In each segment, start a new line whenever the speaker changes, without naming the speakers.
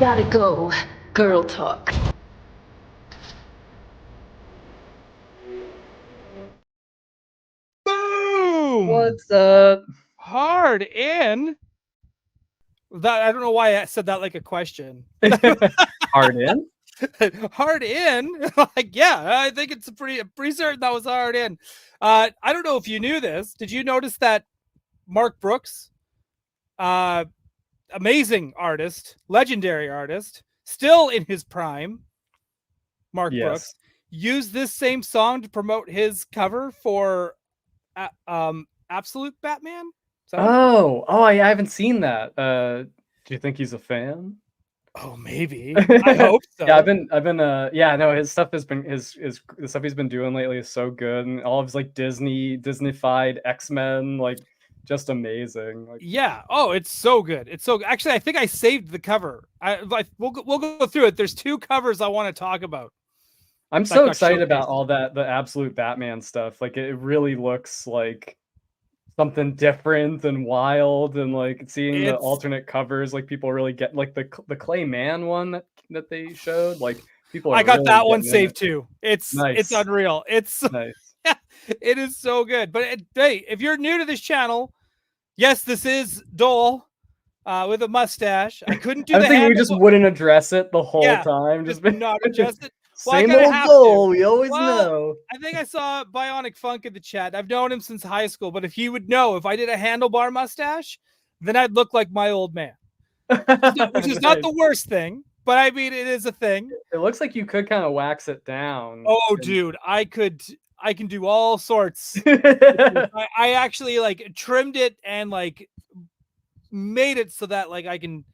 Gotta go. Girl talk.
Boom!
What's up?
Hard in. That I don't know why I said that like a question.
Hard in?
Hard in. Like, yeah, I think it's pretty certain that was hard in. I don't know if you knew this. Did you notice that Mark Brooks, uh, amazing artist, legendary artist, still in his prime, Mark Brooks,
Yes.
used this same song to promote his cover for Absolute Batman? Is that what
I haven't seen that. Do you think he's a fan?
Oh, maybe. I hope
Yeah,
so.
yeah, no, his stuff has been his the stuff he's been doing lately is so good, and all of his like Disneyfied X-Men, like just amazing. Like,
Yeah. Oh, it's so good. It's so actually. I think I saved the cover. We'll go through it. There's two covers I want to talk about
I'm
that
so
got
excited about
showcased.
all that the Absolute Batman stuff. Like it really looks like something different and wild, and like seeing the
It's
alternate covers, like people really get like the Clay Man one that they showed, like people
I
are
got
really
that one
getting in it.
saved too. It's
Nice.
unreal. It's
Nice.
it is so good. But hey, if you're new to this channel, yes, this is Doell with a mustache. I couldn't do
I'm
the
thinking we
handle.
just wouldn't address it the whole
Yeah,
time.
just
Just be
not adjust it. Well, I
same
kind of
old
have to.
goal. We always
Well,
know.
I think I saw Bionic Funk in the chat. I've known him since high school, but if he would know, if I did a handlebar mustache, then I'd look like my old man, which is not
Nice.
the worst thing, but I mean, it is a thing.
It looks like you could kind of wax it down.
Oh, dude, I can do all sorts. I actually like trimmed it and like made it so that like I can,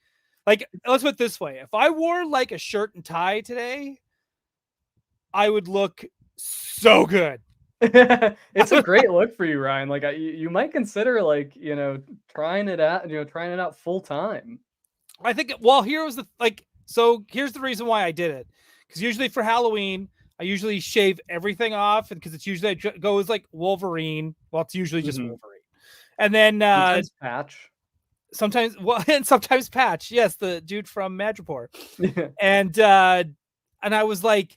like, let's put it this way. If I wore like a shirt and tie today, I would look so good.
It's a great look for you, Ryan. Like you might consider like, trying it out, trying it out full time.
I think, well, here was the like, so here's the reason why I did it. Because usually for Halloween, I usually shave everything off, and because it's usually I go as like Wolverine. Well, it's usually just Wolverine, and then
Sometimes Patch.
sometimes, well, and sometimes Patch. Yes, the dude from Madripoor.
Yeah.
And I was like,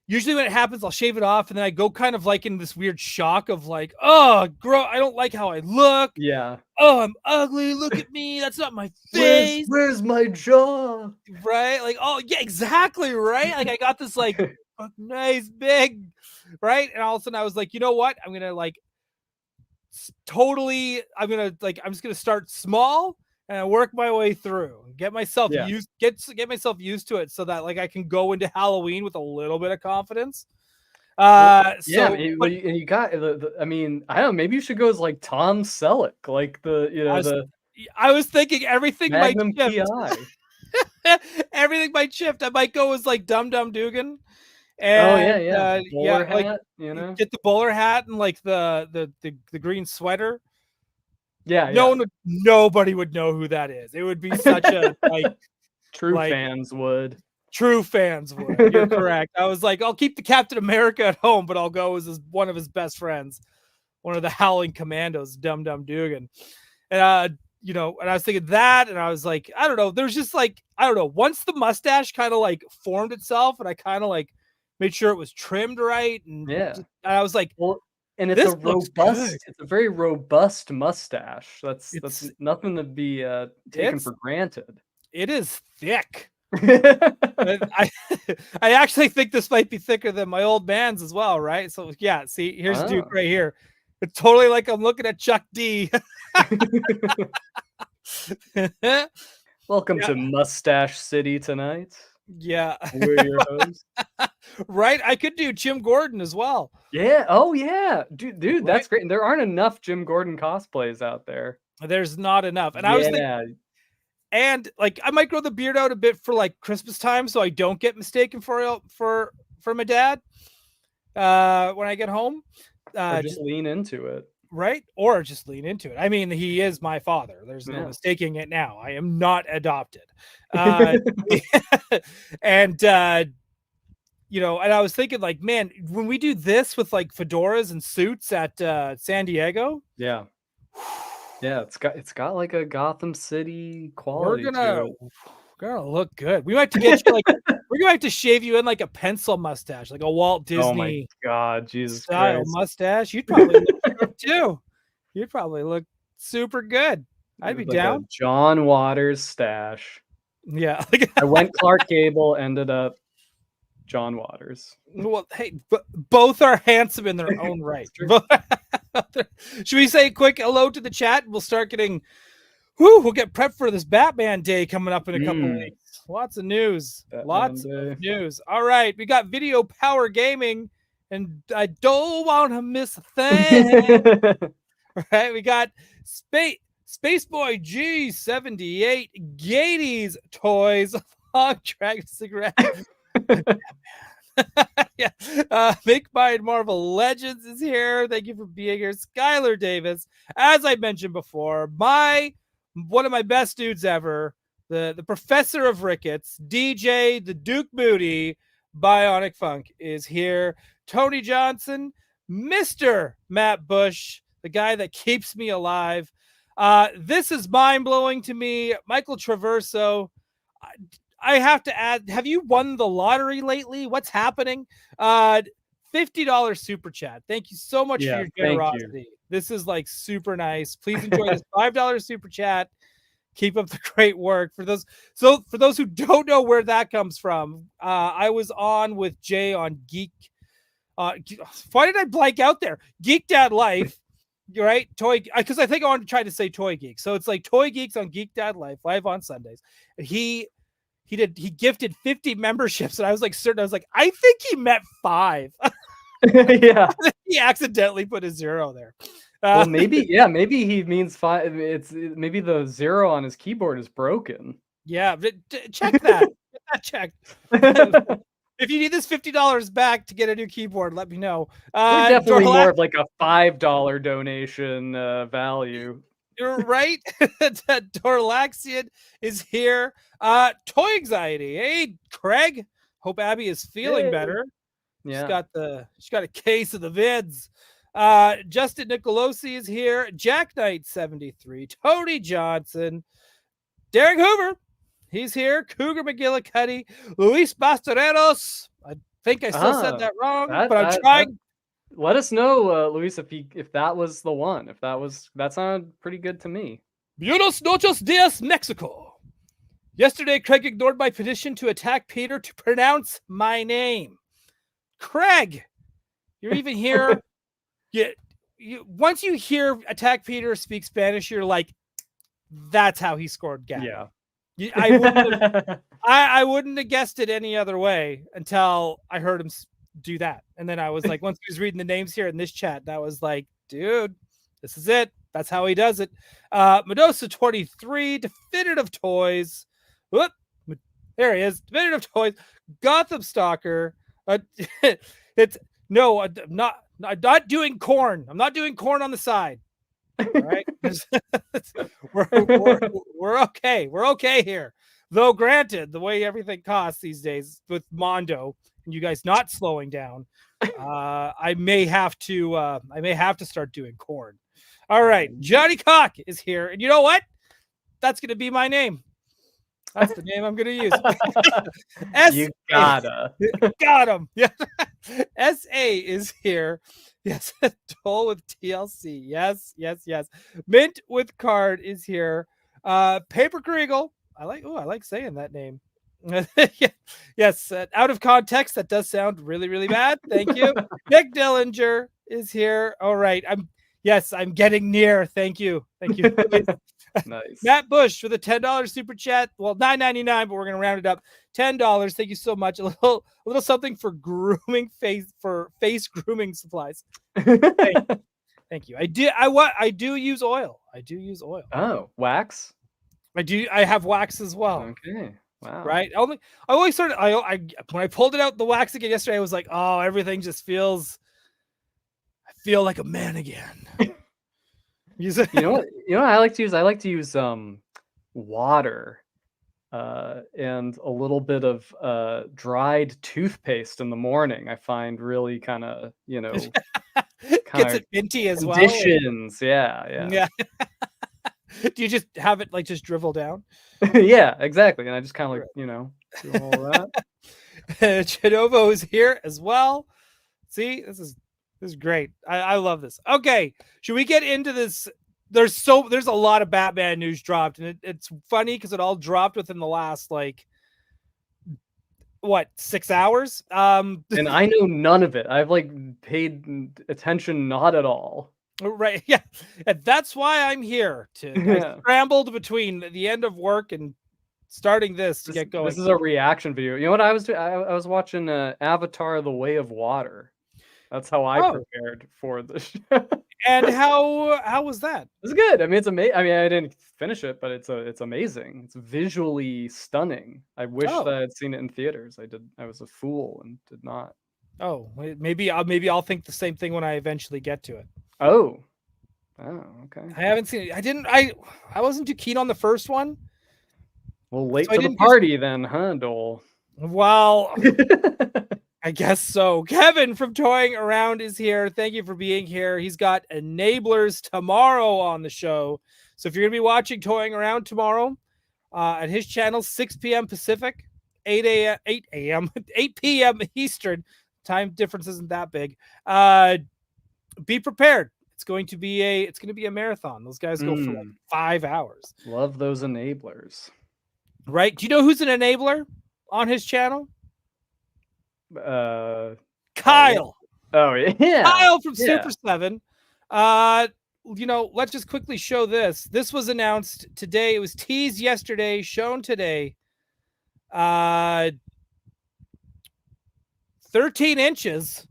usually when it happens, I'll shave it off, and then I go kind of like in this weird shock of like, oh, I don't like how I look.
Yeah.
Oh, I'm ugly. Look at me. That's not my face.
Where's my jaw?
Right? Like, oh yeah, exactly, right? Like I got this like nice big, right? And all of a sudden I was like, you know what? I'm gonna like I'm just gonna start small and work my way through. Get myself
Yeah.
get myself used to it so that like I can go into Halloween with a little bit of confidence.
Yeah,
So
and you got I mean, I don't know, maybe you should go as like Tom Selleck, like
I was thinking everything might
Magnum
shift.
PI.
Everything might shift. I might go as like Dum Dum Dugan.
Oh
And
yeah. Bowler
like
hat,
get the bowler hat and like the green sweater.
Yeah.
Nobody would know who that is. It would be such a like
True fans would.
True fans would. You're correct. I was like, I'll keep the Captain America at home, but I'll go as one of his best friends, one of the Howling Commandos, Dum Dum Dugan. And and I was thinking that, and I was like, I don't know. There's just like, I don't know. Once the mustache kind of like formed itself, and I kind of like made sure it was trimmed right, and I was like,
well, and it's a very robust mustache. That's nothing to be taken for granted.
It is thick. I actually think this might be thicker than my old man's as well, right? So yeah, see, here's Duke right here. It's totally like I'm looking at Chuck D.
Welcome to Mustache City tonight.
Yeah.
We're your hosts.
Right? I could do Jim Gordon as well.
Yeah. Oh yeah. Dude, that's great. And there aren't enough Jim Gordon cosplays out there.
There's not enough. And I was thinking, and like I might grow the beard out a bit for like Christmas time so I don't get mistaken for my dad when I get home.
Or just lean into it.
Right? Or just lean into it. I mean, he is my father. There's no mistaking it now. I am not adopted. And and I was thinking like, man, when we do this with like fedoras and suits at San Diego.
Yeah. Yeah, it's got like a Gotham City quality.
We're Girl, look good. We might have to get you like we're gonna have to shave you in like a pencil mustache, like a Walt Disney
Oh my God, Jesus
style
Christ.
mustache. You'd probably look good too. You'd probably look super good. I'd be
Like a
down.
John Waters stash.
Yeah.
I went Clark Gable, ended up John Waters.
Well, hey, both are handsome in their own right. Should we say a quick hello to the chat? We'll start getting. We'll get prepped for this Batman Day coming up in a couple weeks. Lots of news. Lots of news. All right. We got Video Power Gaming, and I don't want to miss a thing. All right. We got Space Boy G78, Gatey's Toys, Long Dragon Cigarette. Yeah. Make Mine Marvel Legends is here. Thank you for being here. Skylar Davis. As I mentioned before, one of my best dudes ever, the Professor of Ricketts, DJ, the Duke Booty, Bionic Funk is here. Tony Johnson, Mr. Matt Bush, the guy that keeps me alive. This is mind-blowing to me. Michael Traverso. I have to add, have you won the lottery lately? What's happening? $50 super chat. Thank you so much for your generosity. This is like super nice. Please enjoy this $5 super chat. Keep up the great work. For those who don't know where that comes from, I was on with Jay on Geek. Why did I blank out there? Geek Dad Life, right? Because I think I wanted to try to say Toy Geek. So it's like Toy Geeks on Geek Dad Life, live on Sundays. And he gifted 50 memberships, and I was like certain. I was like, I think he meant 5.
Yeah.
He accidentally put a 0 there.
Well, maybe he means 5. Maybe the 0 on his keyboard is broken.
Yeah, check that. Get that checked. If you need this $50 back to get a new keyboard, let me know.
We're definitely more of like a $5 donation value.
You're right. Dorlaxian is here. Toy Anxiety. Hey, Craig. Hope Abby is feeling better.
Yeah.
She's got a case of the vids. Justin Nicolosi is here. Jack Knight 73. Tony Johnson. Derek Hoover. He's here. Cougar McGillicuddy. Luis Bastareros. I think I still said that wrong, but I'm trying.
Let us know, Luis, if that was the one. That sounded pretty good to me.
Buenos noches dias, Mexico. Yesterday, Craig ignored my petition to attack Peter to pronounce my name. Craig, you're even here. Once you hear Attack Peter speak Spanish, you're like, that's how he scored Gavin.
Yeah.
I wouldn't have guessed it any other way until I heard him do that. And then I was like, once he was reading the names here in this chat, that was like, dude, this is it. That's how he does it. Medosa 23, Definitive Toys. Whoop, there he is. Definitive Toys. Gotham Stalker. I'm not doing corn. I'm not doing corn on the side. All right. we're okay. We're okay here. Though granted, the way everything costs these days with Mondo and you guys not slowing down, I may have to start doing corn. All right. Johnny Cock is here. And you know what? That's gonna be my name. That's the name I'm gonna use.
You gotta.
Got him. Yeah. SA is here. Yes. Doell with TLC. Yes. Mint with Card is here. Paper Kriegel. I like saying that name. Yes. Out of context, that does sound really, really bad. Thank you. Nick Dillinger is here. All right. I'm getting near. Thank you.
Nice.
Matt Bush with a $10 super chat. Well, $9.99, but we're gonna round it up. $10. Thank you so much. A little something for grooming face grooming supplies. Thank you. I do use oil.
Oh, wax?
I have wax as well.
Okay. Wow.
Right. When I pulled it out the wax again yesterday, I was like, oh, everything just feels. I feel like a man again.
You know what I like to use? I like to use water and a little bit of dried toothpaste in the morning. I find really kind of,
gets it minty as well.
Conditions. Yeah.
Do you just have it like just drivel down?
Yeah, exactly. And I just kind of like, do all that.
Chinovo is here as well. See, this is great. I love this. Okay, should we get into this? There's a lot of Batman news dropped, and it's funny because it all dropped within the last like 6 hours.
And I know none of it. I've like paid attention not at all.
Right, yeah, and that's why I'm here. I scrambled between the end of work and starting this to get going.
This is a reaction video. You know what I was doing? I was watching Avatar: The Way of Water. That's how I prepared for the show.
And how was that?
It's good. I mean, it's amazing. I mean, I didn't finish it, but it's amazing. It's visually stunning. I wish that I had seen it in theaters. I was a fool and did not.
Oh, maybe I'll think the same thing when I eventually get to it.
Oh, okay.
I haven't seen it. I wasn't too keen on the first one.
Well, late to the party then, huh, Doell?
Well, I guess so. Kevin from Toying Around is here. Thank you for being here. He's got Enablers tomorrow on the show. So if you're going to be watching Toying Around tomorrow at his channel, 6 p.m. Pacific, 8 p.m. Eastern. Time difference isn't that big. Be prepared. It's going to be a marathon. Those guys go for like 5 hours.
Love those enablers.
Right? Do you know who's an enabler on his channel?
Kyle.
Oh yeah. Kyle from Super 7. Let's just quickly show this. This was announced today. It was teased yesterday, shown today. 13 inches.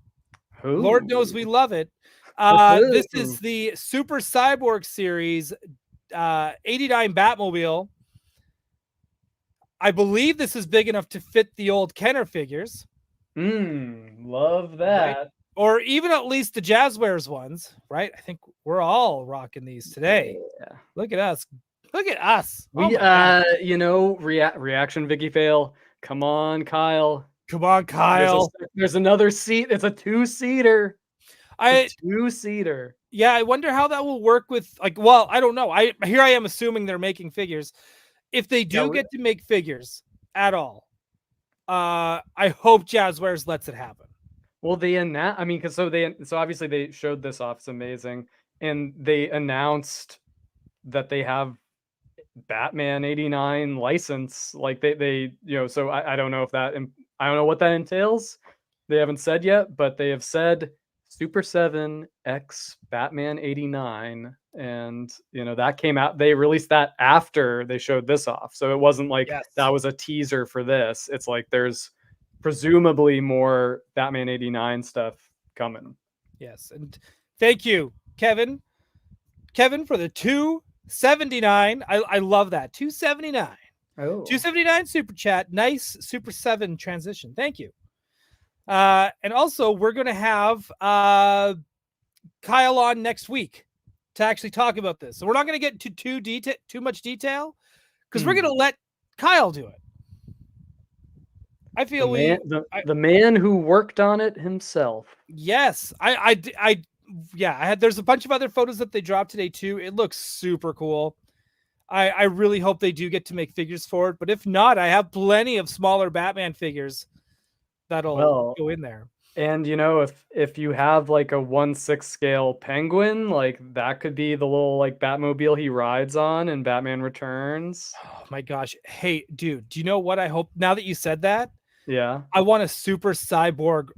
Ooh.
Lord knows we love it. This is the Super Cyborg series 89 Batmobile. I believe this is big enough to fit the old Kenner figures.
Love that.
Right? Or even at least the Jazzwares ones, right? I think we're all rocking these today.
Yeah.
Look at us. Look at us.
We, reaction Vicky fail. Come on, Kyle.
Come on, Kyle.
There's another seat. It's a two-seater. Two-seater.
Yeah, I wonder how that will work with I don't know. Here I am assuming they're making figures. If they do get to make figures at all, I hope Jazzwares lets it happen.
Well, so obviously they showed this off. It's amazing, and they announced that they have Batman 89 license. Like they So I don't know if that I don't know what that entails. They haven't said yet, but they have said Super 7 X Batman 89. And that came out, they released that after they showed this off, so it wasn't like that was a teaser for this. It's like there's presumably more Batman 89 stuff coming.
Yes, and thank you, Kevin for the 279. I love that 279. 279 super chat. Nice Super 7 transition. Thank you. And also we're gonna have Kyle on next week to actually talk about this. So we're not going to get into too much detail because we're going to let Kyle do it. I feel
the man who worked on it himself.
Yes, there's a bunch of other photos that they dropped today too. It looks super cool. I really hope they do get to make figures for it, but if not, I have plenty of smaller Batman figures that'll go in there.
And if you have like a 1/6 scale penguin, like that could be the little like Batmobile he rides on in Batman Returns.
Oh my gosh. Hey, dude, do you know what I hope now that you said that?
Yeah.
I want a Super Cyborg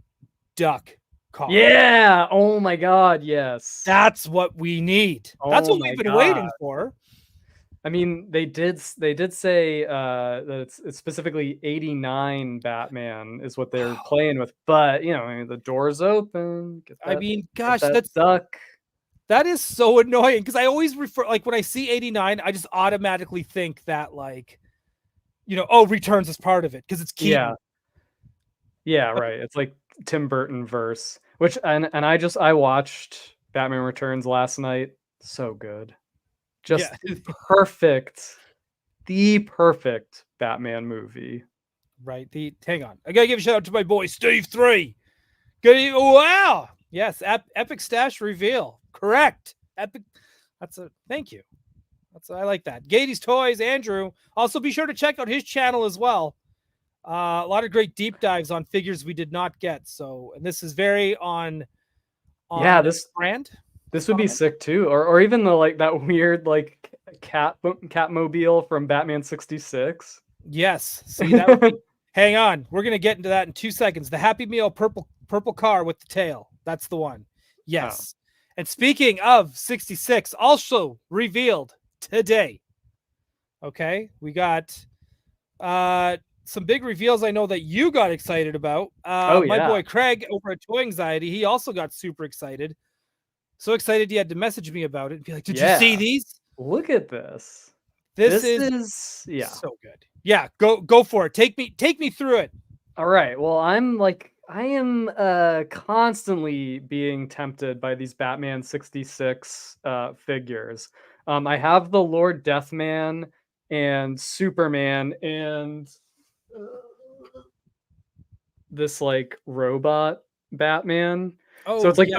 duck car.
Yeah. Oh my God. Yes.
That's what we need. That's what we've been waiting for.
I mean, they did say that it's specifically 89 Batman is what they're playing with, but the door's open.
That's
duck.
That is so annoying because I always refer, like when I see 89, I just automatically think that Returns is part of it because it's Keaton.
Yeah, right. It's like Tim Burton verse, which I watched Batman Returns last night. So good. Just perfect. The perfect Batman movie.
Right. Hang on. I gotta give a shout out to my boy Steve 3. Good. Wow. Yes. Epic stash reveal. Correct. Epic. Thank you. I like that. Gady's Toys, Andrew. Also, be sure to check out his channel as well. A lot of great deep dives on figures we did not get. So, and this is very on
this
brand.
This would be sick too, or even the like that weird like Catmobile from Batman 66.
Yes, see that would be. Hang on, we're gonna get into that in 2 seconds. The Happy Meal purple car with the tail. That's the one. Yes. Oh. And speaking of 66, also revealed today. Okay, we got some big reveals I know that you got excited about. My boy Craig over at Toy Anxiety, he also got super excited. So excited he had to message me about it and be like, did you see these?
Look at this.
This is so good. Yeah, go for it. Take me through it.
All right. Well, I am constantly being tempted by these Batman 66 figures. I have the Lord Deathman and Superman and this like robot Batman. Oh, so it's like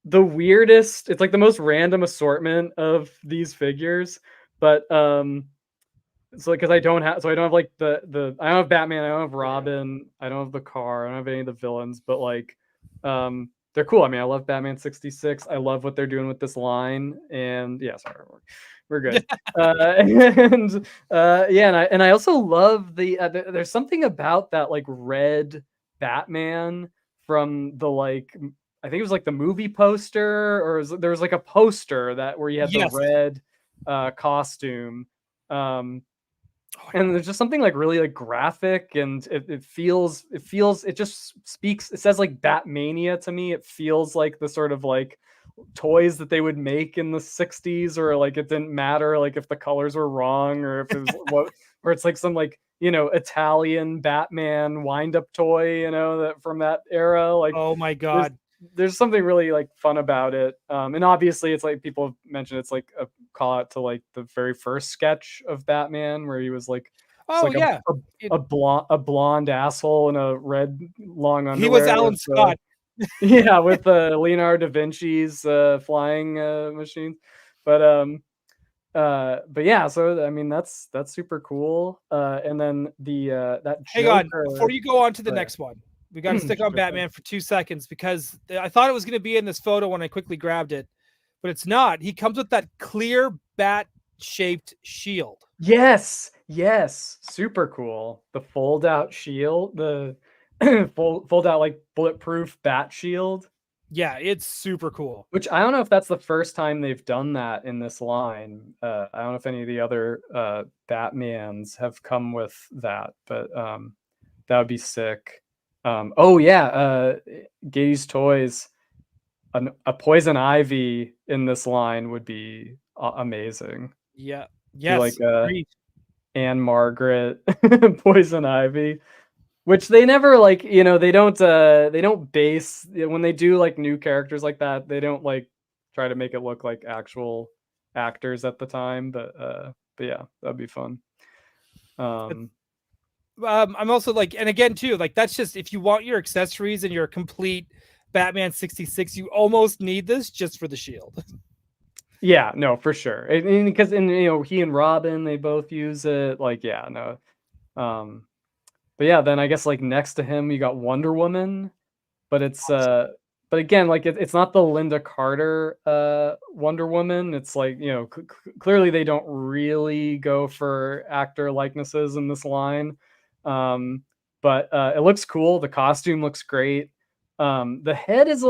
the weirdest, it's like the most random assortment of these figures, but so because I don't have like I don't have Batman, I don't have Robin, I don't have the car, I don't have any of the villains, but like they're cool. I mean, I love Batman 66. I love what they're doing with this line, and yeah, sorry, we're good. And I also love there's something about that like red Batman from the like, I think it was like the movie poster, or there was like a poster that where you had the red costume. And there's just something like really like graphic, and it just speaks. It says like Batmania to me. It feels like the sort of like toys that they would make in the 60s, or like it didn't matter like if the colors were wrong, or if it was or it's like some like, you know, Italian Batman wind up toy, you know, that from that era. Like,
oh my god,
there's something really like fun about it. And obviously it's like people have mentioned it's like a call out to like the very first sketch of Batman where he was like, a blonde asshole in a red long underwear.
He was Alan Scott.
Yeah, with Leonardo da Vinci's flying machines. But yeah, so I mean that's super cool. And then that
hang on before you go on to the next one. We got to stick on Batman for 2 seconds, because I thought it was going to be in this photo when I quickly grabbed it, but it's not. He comes with that clear bat-shaped shield.
Yes, super cool. The fold-out shield, the fold-out like bulletproof bat shield.
Yeah, it's super cool.
Which I don't know if that's the first time they've done that in this line. I don't know if any of the other Batmans have come with that, but that would be sick. Gady's Toys, a Poison Ivy in this line would be amazing.
Yeah. Yes.
Like Anne Margaret Poison Ivy, which they never like, you know, they don't base when they do like new characters like that. They don't like try to make it look like actual actors at the time, but yeah, that'd be fun.
I'm also like, and again too, like that's just if you want your accessories and your complete Batman 66, you almost need this just for the shield.
Yeah, no, for sure. Because you know, he and Robin, they both use it. Like, yeah, no. But yeah, then I guess like next to him you got Wonder Woman, but it's but again, like it's not the Linda Carter Wonder Woman. It's like, you know, clearly they don't really go for actor likenesses in this line. But it looks cool. The costume looks great. The head is a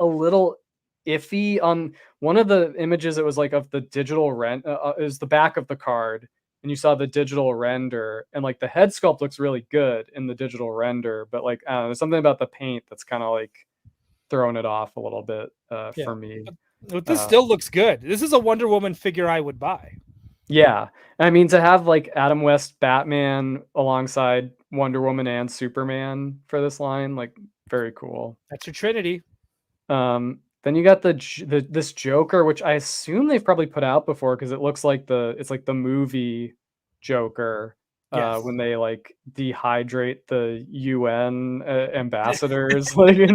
little iffy. On one of the images, it was like of the digital is the back of the card, and you saw the digital render, and like the head sculpt looks really good in the digital render, but like I don't know, there's something about the paint that's kind of like throwing it off a little bit for me.
But this still looks good. This is a Wonder Woman figure I would buy.
Yeah, I mean, to have like Adam West Batman alongside Wonder Woman and Superman for this line, like very cool.
That's your Trinity.
Then you got this Joker, which I assume they've probably put out before, because it looks like it's like the movie Joker. Yes. When they like dehydrate the UN ambassadors, like,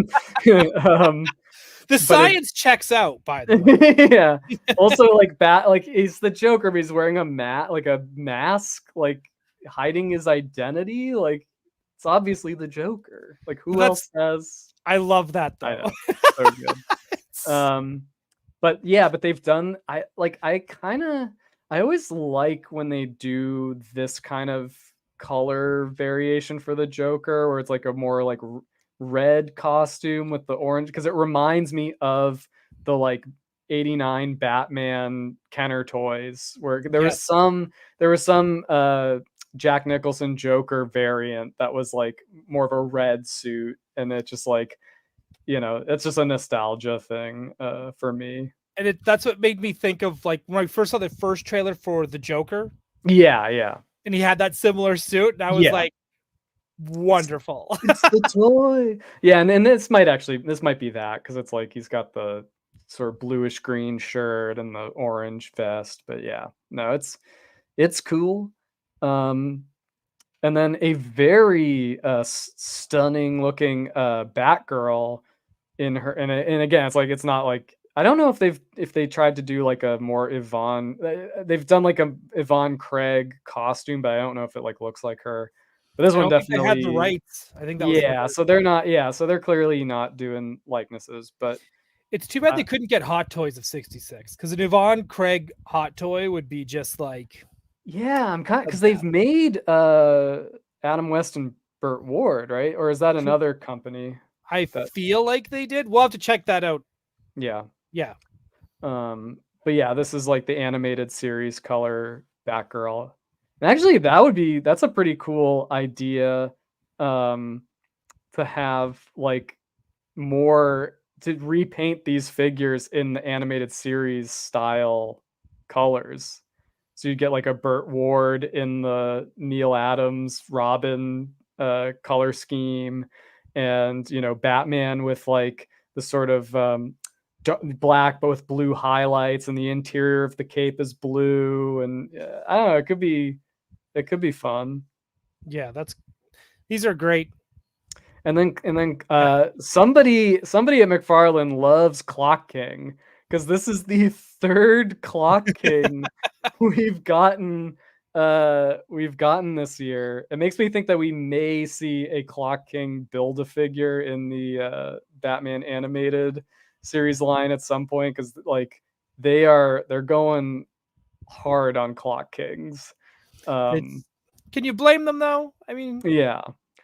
The science checks out, by the way.
Yeah. Also, like he's the Joker, but he's wearing a mask, like hiding his identity. Like it's obviously the Joker. Like who else has?
I love that though.
I know. So good. But they've done. I always like when they do this kind of color variation for the Joker, where it's like a more like red costume with the orange, because it reminds me of the like 89 Batman Kenner toys, where there was some Jack Nicholson Joker variant that was like more of a red suit, and it just like, it's just a nostalgia thing for me.
And that's what made me think of like when I first saw the first trailer for the Joker.
Yeah.
And he had that similar suit, and I was like, wonderful.
It's the toy. Yeah, and this might be that, because it's like he's got the sort of bluish green shirt and the orange vest. But yeah, no, it's cool. And then a very stunning looking Batgirl in her, and again, it's like, it's not like, I don't know if they tried to do like a more Yvonne. They've done like a Yvonne Craig costume, but I don't know if it like looks like her. But this one definitely
they had the rights. I think that was
so they're not. Yeah, so they're clearly not doing likenesses. But
it's too bad they couldn't get Hot Toys of '66, because an Yvonne Craig Hot Toy would be just like.
Yeah, I'm kind, because they've made Adam West and Burt Ward, right? Or is that another company?
I feel like they did. We'll have to check that out.
Yeah.
But
yeah, this is like the animated series color Batgirl. And actually, that's a pretty cool idea, to have like more, to repaint these figures in the animated series style colors. So you get like a Burt Ward in the Neil Adams Robin color scheme, and Batman with like the sort of black but with blue highlights, and the interior of the cape is blue, and I don't know, it could be fun.
Yeah, these are great.
And then somebody at McFarlane loves Clock King, because this is the third Clock King we've gotten this year. It makes me think that we may see a Clock King Build-A-Figure in the Batman animated series line at some point, because like they're going hard on Clock Kings.
Can you blame them though? I mean,
yeah.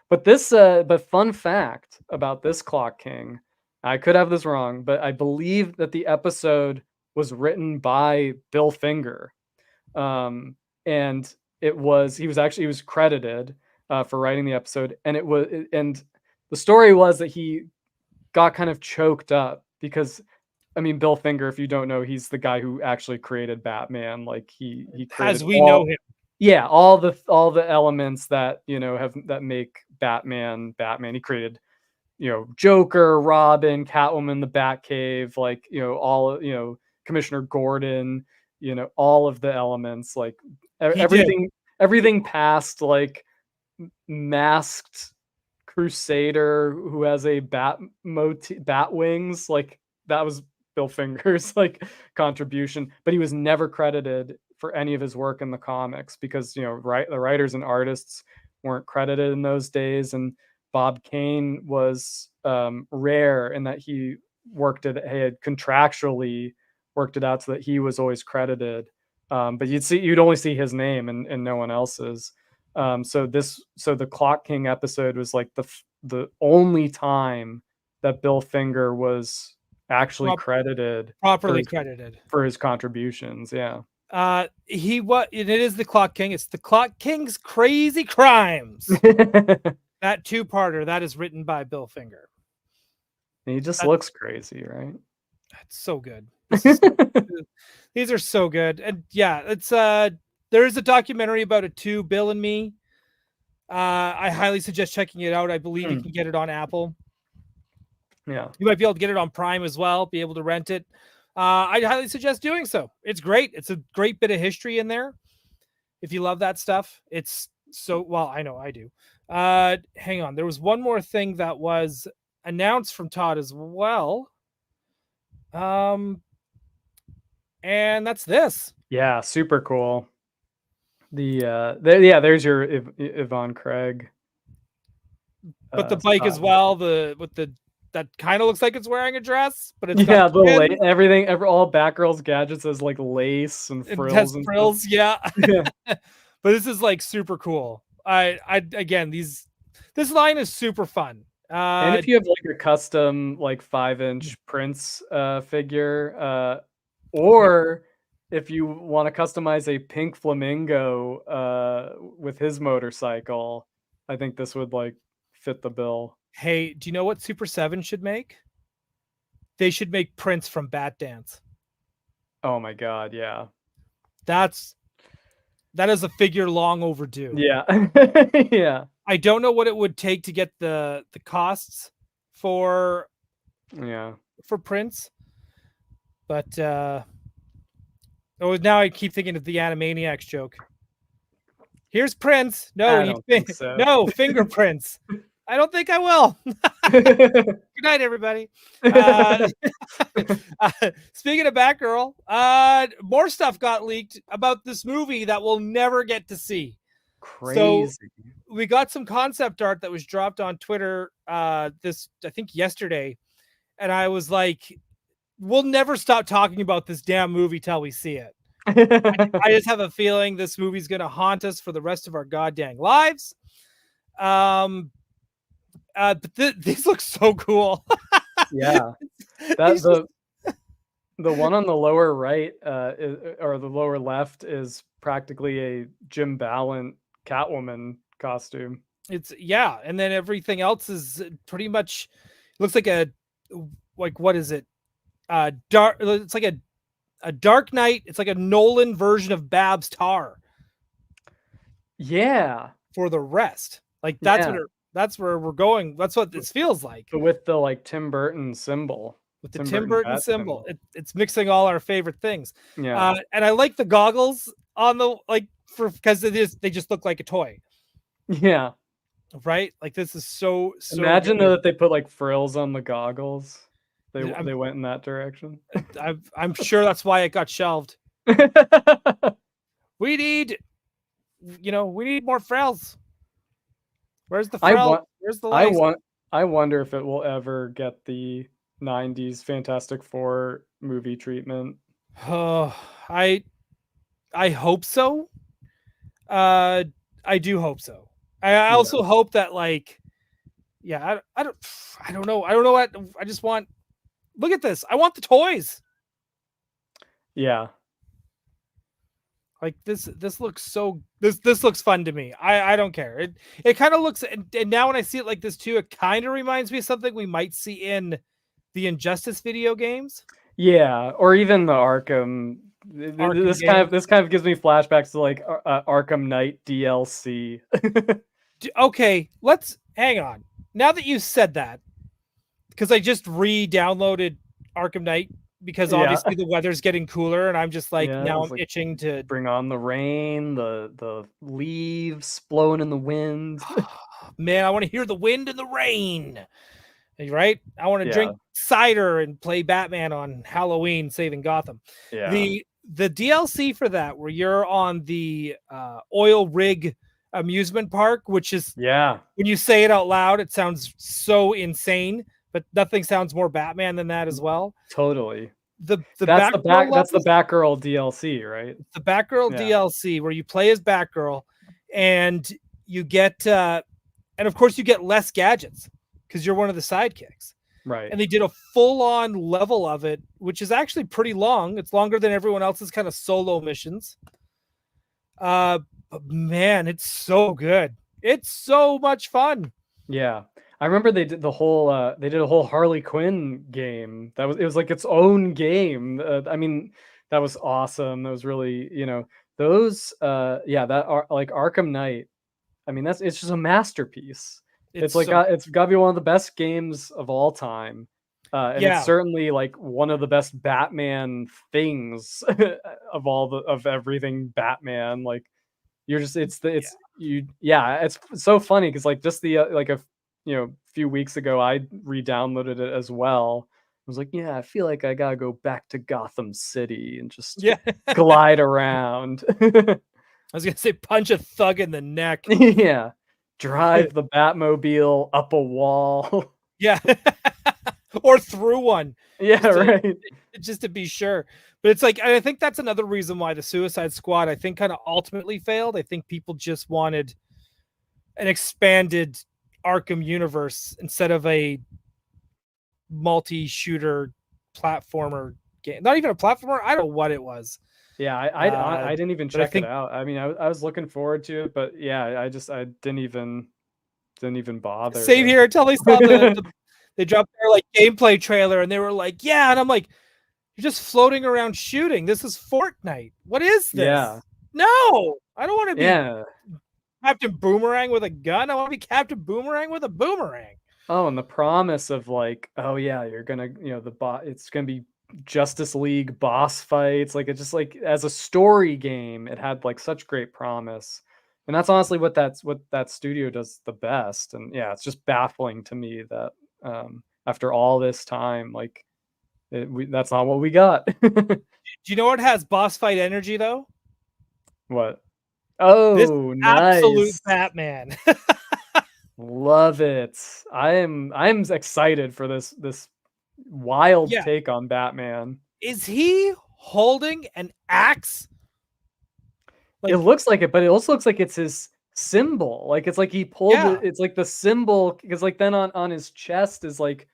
But but fun fact about this Clock King, I could have this wrong, but I believe that the episode was written by Bill Finger, and he was credited for writing the episode, and the story was that he got kind of choked up, because I mean, Bill Finger, if you don't know, he's the guy who actually created Batman. Like he created,
as we know him.
Yeah, all the elements that that make Batman. He created, Joker, Robin, Catwoman, the Batcave, like all Commissioner Gordon, all of the elements, like everything past like Masked Crusader who has a bat wings, like that was Bill Finger's like contribution, but he was never credited for any of his work in the comics, because the writers and artists weren't credited in those days, and Bob Kane was rare in that he had contractually worked it out so that he was always credited, but you'd only see his name and no one else's. So the Clock King episode was like the only time that Bill Finger was actually properly credited for his contributions. Yeah.
It is the Clock King. It's the Clock King's Crazy Crimes. That two-parter that is written by Bill Finger.
And he just looks crazy, right?
That's so good. These are so good. And yeah, it's there is a documentary about it too, Bill and Me. I highly suggest checking it out. I believe you can get it on Apple.
Yeah.
You might be able to get it on Prime as well, be able to rent it. I highly suggest doing so. It's great. It's a great bit of history in there. If you love that stuff, it's so, well, I know I do. Hang on. There was one more thing that was announced from Todd as well. And that's this.
Yeah, super cool. There's your Yvonne Craig.
But the bike as well, that kind of looks like it's wearing a dress, but it's
yeah,
got
everything, all Batgirl's gadgets has like lace and frills.
It has
and
frills, yeah.
Yeah.
But this is like super cool. Again, this line is super fun.
And if you have like a custom like 5-inch Prince figure, or if you want to customize a pink flamingo with his motorcycle, I think this would like fit the bill.
Hey, do you know what Super 7 should make? They should make Prince from Bat Dance.
Oh my god, yeah.
That is a figure long overdue.
Yeah. Yeah.
I don't know what it would take to get the costs for Prince. But now I keep thinking of the Animaniacs joke. Here's Prince. No, no fingerprints. I don't think I will. Good night, everybody. Speaking of Batgirl, more stuff got leaked about this movie that we'll never get to see.
Crazy.
So we got some concept art that was dropped on Twitter I think yesterday, and I was like, we'll never stop talking about this damn movie till we see it. I just have a feeling this movie's going to haunt us for the rest of our goddamn lives. But these look so cool.
Yeah, that's the one on the lower right or the lower left is practically a Jim Ballant Catwoman costume.
And then everything else is pretty much looks like what is it? Dark. It's like a Dark Knight. It's like a Nolan version of Babs Tar.
Yeah.
For the rest, like that's where we're going. That's what this feels like.
But with the like Tim Burton symbol.
With the Tim Burton symbol. It's mixing all our favorite things.
Yeah.
And I like the goggles on the because they just look like a toy.
Yeah.
Right? Like this is so
imagine that they put like frills on the goggles. They went in that direction.
I'm sure that's why it got shelved. We need more frills. Where's the frill? Where's the lace?
I wonder if it will ever get the 90s Fantastic Four movie treatment.
Oh, I hope so. I do hope so. I also hope that I don't know. I don't know what I just want. Look at this. I want the toys.
Yeah.
Like this looks this looks fun to me. I don't care. It kind of looks, and now when I see it like this too, it kind of reminds me of something we might see in the Injustice video games.
Yeah, or even the Arkham. This kind of gives me flashbacks to like Arkham Knight DLC.
Okay, let's hang on. Now that you said that, because I just re-downloaded Arkham Knight. Because obviously the weather's getting cooler, and I'm just now I'm itching to
bring on the rain, the leaves blowing in the wind.
Man, I want to hear the wind and the rain. Right? I want to drink cider and play Batman on Halloween, saving Gotham.
Yeah.
The DLC for that, where you're on the oil rig amusement park, which is when you say it out loud, it sounds so insane. But nothing sounds more Batman than that as well.
Totally.
That's the
Batgirl DLC, right?
The Batgirl DLC where you play as Batgirl, and you get, and of course you get less gadgets because you're one of the sidekicks.
Right.
And they did a full-on level of it, which is actually pretty long. It's longer than everyone else's kind of solo missions. But man, it's so good. It's so much fun.
Yeah. I remember they did a whole Harley Quinn game. It was like its own game. I mean, that was awesome. That was really, those that are like Arkham Knight. I mean, it's just a masterpiece. It's got to be one of the best games of all time. And it's certainly like one of the best Batman things of everything Batman. Like it's so funny because like just the few weeks ago I re-downloaded it as well, was like, yeah, I feel like I gotta go back to Gotham City and just
Yeah.
glide around.
I was gonna say punch a thug in the neck.
Yeah. Drive the Batmobile up a wall.
Yeah. Or through one.
Yeah, right.
Just to be sure. But it's like, I think that's another reason why the Suicide Squad, I think, kind of ultimately failed. I think people just wanted an expanded Arkham universe instead of a multi-shooter platformer game. Not even a platformer. I don't know what it was.
Yeah, I didn't even check
think,
it out. I mean, I was looking forward to it, but yeah, I didn't even bother.
Same here until they saw they dropped their like gameplay trailer and they were like, yeah, and I'm like, you're just floating around shooting. This is Fortnite. What is this?
Yeah.
No, I don't want to be
Yeah.
Captain Boomerang with a gun. I want to be Captain Boomerang with a boomerang.
Oh, and the promise of like, oh yeah, you're gonna, it's gonna be Justice League boss fights. Like, it just like as a story game, it had like such great promise. And that's honestly what that studio does the best. And yeah, it's just baffling to me that after all this time, like that's not what we got.
Do you know what has boss fight energy though?
What? Oh,
this
nice.
Absolute Batman.
Love it. I'm excited for this wild take on Batman.
Is he holding an axe?
Like, it looks like it, but it also looks like it's his symbol. Like, it's like he pulled it. It's like the symbol, because like then on his chest is like,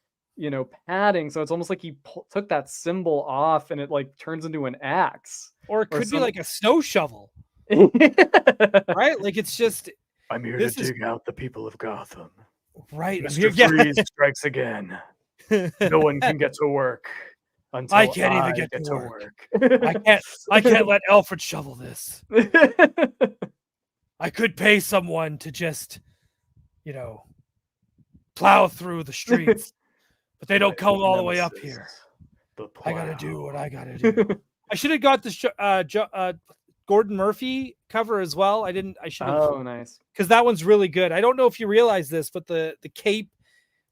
padding. So it's almost like he took that symbol off and it like turns into an axe.
Or it could be like a snow shovel. Right? Like, it's just,
I'm here to dig out the people of Gotham.
Right.
Mr. Freeze strikes again. No one can get to work until
I can't even get to work. I can't let Alfred shovel this. I could pay someone to just, plow through the streets, but they don't come all the way up here. I gotta do what I gotta do. I should have got the Gordon Murphy cover as well. I should have.
Oh, nice.
Because that one's really good. I don't know if you realize this, but the cape,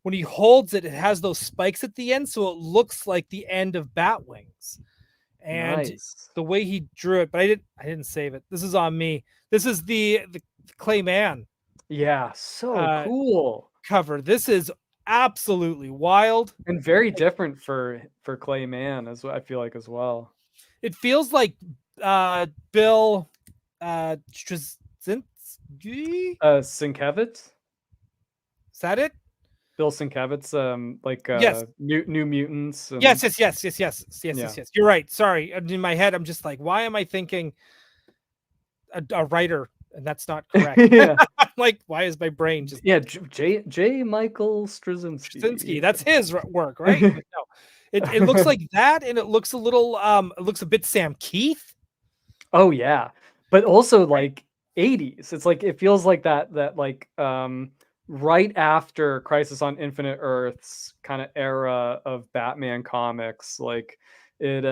when he holds it, it has those spikes at the end, so it looks like the end of bat wings. And the way he drew it, but I didn't save it. This is on me. This is the Clayman.
Yeah, so cool
cover. This is absolutely wild
and very different for Clayman, as I feel like as well.
It feels like Bill Straczynski?
Sienkiewicz?
Is that it?
Bill Sienkiewicz,
yes.
New Mutants. And...
Yes. You're right. Sorry. In my head, I'm just like, why am I thinking a writer? And that's not correct.
Yeah.
Like, why is my brain just...
Yeah, J. Michael Straczynski.
That's his work, right? No. It looks like that, and it looks a little, it looks a bit Sam Keith.
Oh, yeah. But also, like, 80s. It's like, it feels like that like, right after Crisis on Infinite Earths kind of era of Batman comics. Like, it,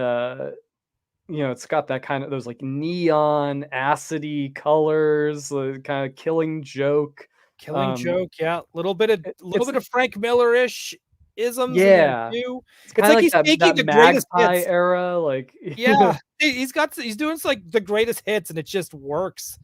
it's got that kind of, those like neon, acidy colors, kind of Killing Joke.
Yeah. A little bit of Frank Miller-ish isms.
Yeah.
It's like he's taking the greatest hits
era. Like,
yeah, he's doing like the greatest hits, and it just works.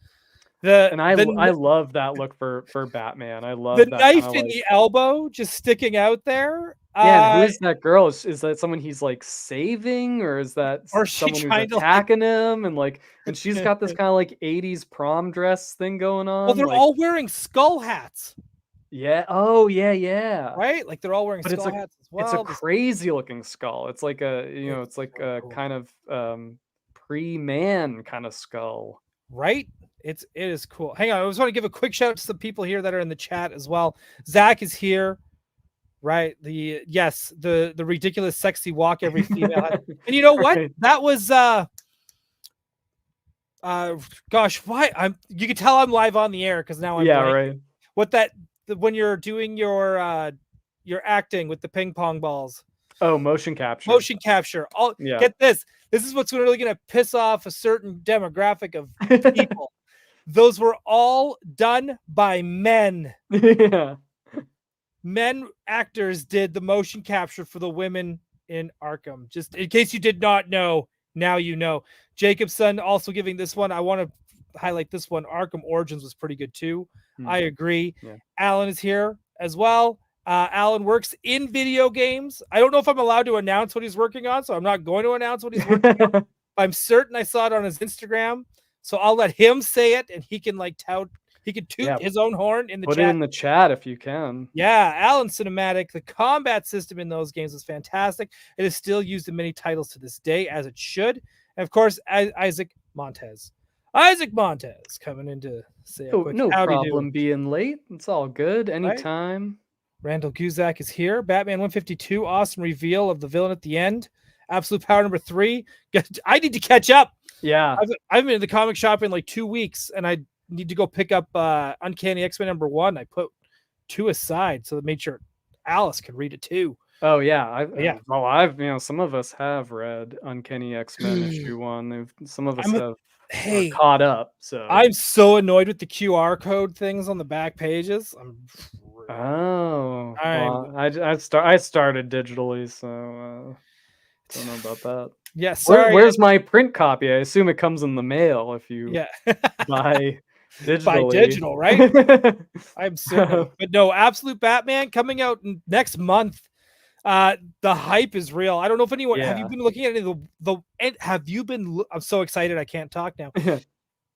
I love that look for Batman. I love
the
that
knife in the elbow just sticking out there.
Yeah, who is that girl? Is that someone he's like saving, or is that someone who's attacking him? And she's got this kind of like 80s prom dress thing going on.
Well, they're all wearing skull hats.
Yeah. Oh, yeah.
Right? Like, they're all wearing skull hats as well.
It's a crazy looking skull. It's like it's like a kind of pre-man kind of skull.
Right? It is cool. Hang on, I just want to give a quick shout out to some people here that are in the chat as well. Zach is here, right? The ridiculous sexy walk every female has. And you know what? Right. That was gosh, why you can tell I'm live on the air because now I'm
right.
What when you're doing your acting with the ping pong balls.
Oh, motion capture.
Get this. This is what's really going to piss off a certain demographic of people. Those were all done by men.
Yeah.
Men actors did the motion capture for the women and Arkham. Just in case you did not know, now you know. Jacobson also giving this one. I want to highlight this one. Arkham Origins was pretty good too. I agree.
Yeah.
Alan is here as well. Alan works in video games. I don't know if I'm allowed to announce what he's working on, so I'm not going to announce what he's working on. I'm certain I saw it on his Instagram, so I'll let him say it, and he can like tout. He can toot his own horn in the chat.
Put it in the chat if you can.
Yeah, Alan Cinematic. The combat system in those games is fantastic. It is still used in many titles to this day, as it should. And of course, Isaac Montez. Isaac Montez coming in to say a quick
no
howdy
problem
do.
being late. It's all good. Anytime.
Right? Randall Guzak is here. Batman 152. Awesome reveal of the villain at the end. Absolute Power number 3. I need to catch up.
Yeah.
I've been in the comic shop in like 2 weeks, and I need to go pick up Uncanny X-Men number 1. I put 2 aside so that made sure Alice can read it too.
Oh yeah, I've some of us have read Uncanny X-Men issue 1. Some of us are caught up. So
I'm so annoyed with the QR code things on the back pages.
I started digitally, so don't know about that.
Yeah, sorry.
Where's my print copy? I assume it comes in the mail if you buy digitally.
Buy digital, right? I'm so but no, Absolute Batman coming out next month. The hype is real. I don't know if anyone have you been looking at any of I'm so excited I can't talk now.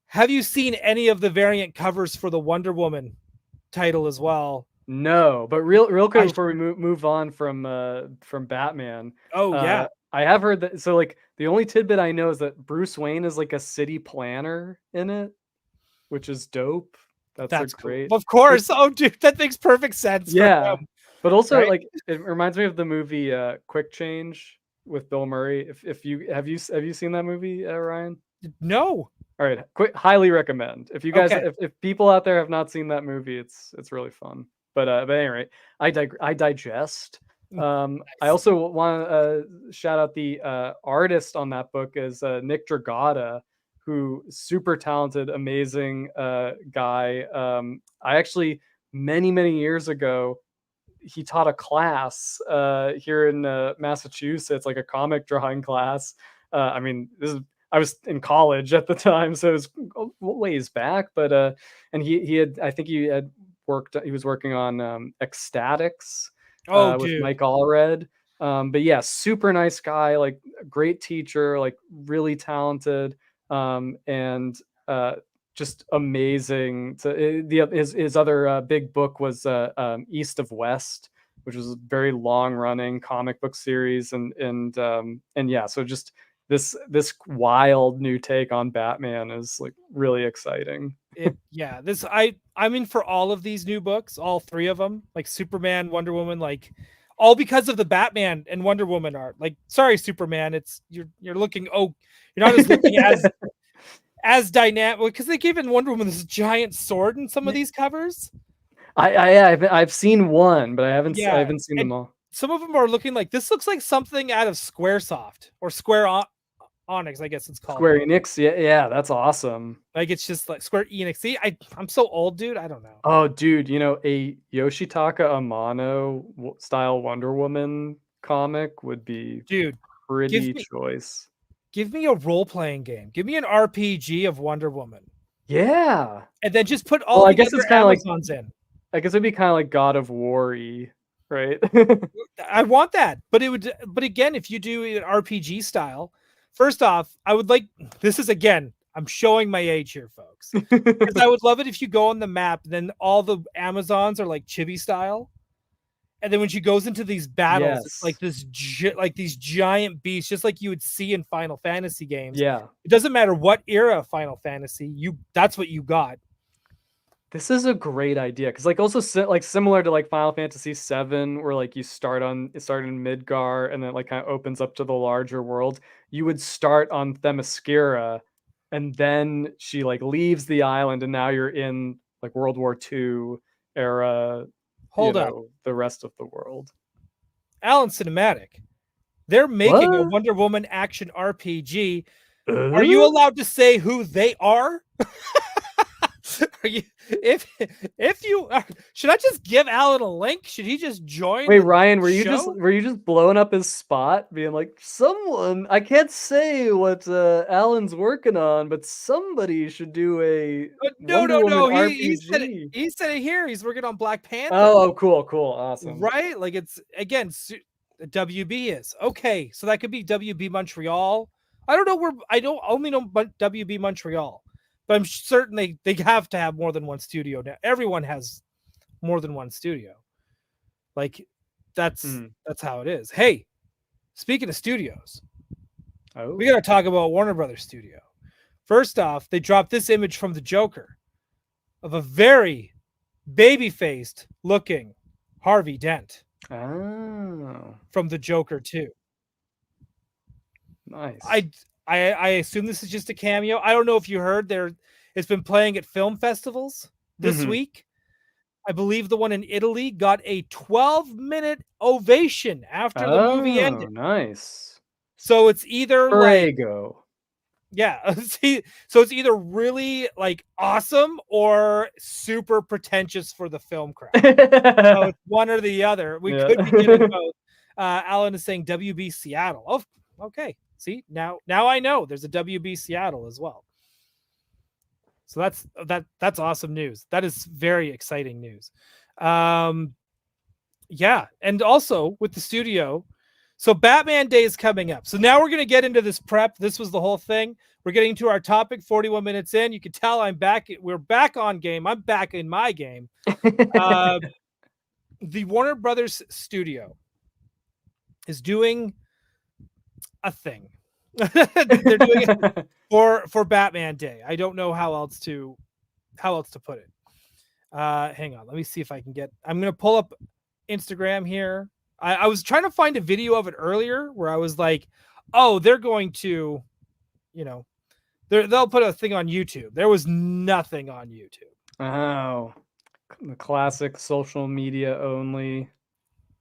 Have you seen any of the variant covers for the Wonder Woman title as well?
No, but real quick before we move on from Batman.
Oh yeah.
I have heard that. So like the only tidbit I know is that Bruce Wayne is like a city planner in it, which is dope. That's great.
Cool. Of course. Oh dude, that makes perfect sense.
Yeah. But also like it reminds me of the movie Quick Change with Bill Murray. If you have you seen that movie, Ryan?
No.
All right, highly recommend. If you guys if people out there have not seen that movie, it's really fun. But anyway, I digest. I also want to shout out the artist on that book is Nick Dragata, who super talented, amazing guy. I actually many years ago he taught a class here in Massachusetts, like a comic drawing class. I mean, I was in college at the time, so it was ways back. But and he was working on Ecstatics. With Mike Allred. But yeah, super nice guy, like great teacher, like really talented, and just amazing. His other big book was East of West, which was a very long running comic book series, and yeah, so just this wild new take on Batman is like really exciting.
I'm in for all of these new books, all 3 of them, like Superman, Wonder Woman, like all because of the Batman and Wonder Woman art. Like, sorry, Superman, you're looking you're not as looking as dynamic because they gave in Wonder Woman this giant sword in some of these covers.
I've seen one, but I haven't seen them all.
Some of them are looking like this looks like something out of Squaresoft or Square Onyx, I guess it's called.
Square Enix, yeah, that's awesome.
Like it's just like Square Enix. See, I'm so old, dude. I don't know.
Oh, dude, a Yoshitaka Amano style Wonder Woman comic would be pretty choice.
Give me a role-playing game. Give me an RPG of Wonder Woman.
Yeah,
and then just put all.
I guess it's kind of like
in.
I guess it'd be kind of like God of War-y, right?
I want that, but again, if you do an RPG style. First off, I would like, this is again, I'm showing my age here, folks. Because I would love it if you go on the map, then all the Amazons are like chibi style. And then when she goes into these battles, it's like these giant beasts, just like you would see in Final Fantasy games.
Yeah.
It doesn't matter what era of Final Fantasy, that's what you got.
This is a great idea because, like, also like similar to like Final Fantasy VII, where like you start in Midgar and then it like kind of opens up to the larger world. You would start on Themyscira, and then she like leaves the island, and now you're in like World War II era.
Hold up,
the rest of the world.
Alan Cinematic, they're making a Wonder Woman action RPG. Are you allowed to say who they are? Are you, if you should I just give Alan a link? Should he just join?
Wait, Ryan, were you
show?
just blowing up his spot, being like, someone, I can't say what Alan's working on, but somebody should do a Wonder Woman RPG.
He said it here. He's working on Black Panther.
Oh, cool, awesome.
Right? Like it's again, WB is okay. So that could be WB Montreal. I don't know where. I don't only know WB Montreal, but I'm certain they have to have more than one studio now. Everyone has more than one studio. Like that's how it is. Hey, speaking of studios, we got to talk about Warner Brothers Studio. First off, they dropped this image from the Joker of a very baby-faced looking Harvey Dent.
Oh,
from the Joker 2.
Nice.
I assume this is just a cameo. I don't know if you heard it's been playing at film festivals this week. I believe the one in Italy got a 12-minute ovation after the movie ended.
Nice.
So it's either
Prego.
Yeah. So it's either really like awesome or super pretentious for the film crowd. So it's one or the other. We could be getting both. Alan is saying WB Seattle. Oh, okay. See, now I know there's a WB Seattle as well. So that's awesome news. That is very exciting news. Yeah, and also with the studio. So Batman Day is coming up. So now we're going to get into this prep. This was the whole thing. We're getting to our topic 41 minutes in. You can tell I'm back. We're back on game. I'm back in my game. The Warner Brothers studio is doing a thing. They're doing it for Batman Day. I don't know how else to put it. Hang on. Let me see if I can I'm going to pull up Instagram here. I was trying to find a video of it earlier where I was like, oh, they're going to, they'll put a thing on YouTube. There was nothing on YouTube.
Oh, the classic social media only.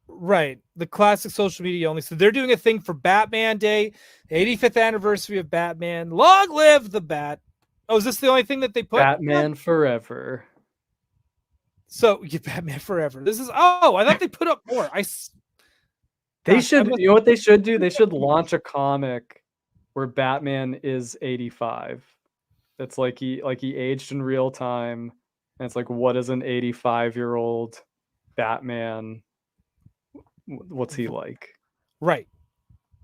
Right. The classic social media only. So they're doing a thing for Batman Day, the 85th anniversary of Batman. Long live the Bat. Oh, is this the only thing that they put?
Batman Forever.
So, Batman Forever. This is, I thought they put up more.
They should, you know what they should do? They should launch a comic where Batman is 85. That's like he aged in real time. And it's like, what is an 85-year-old Batman? What's he like?
Right.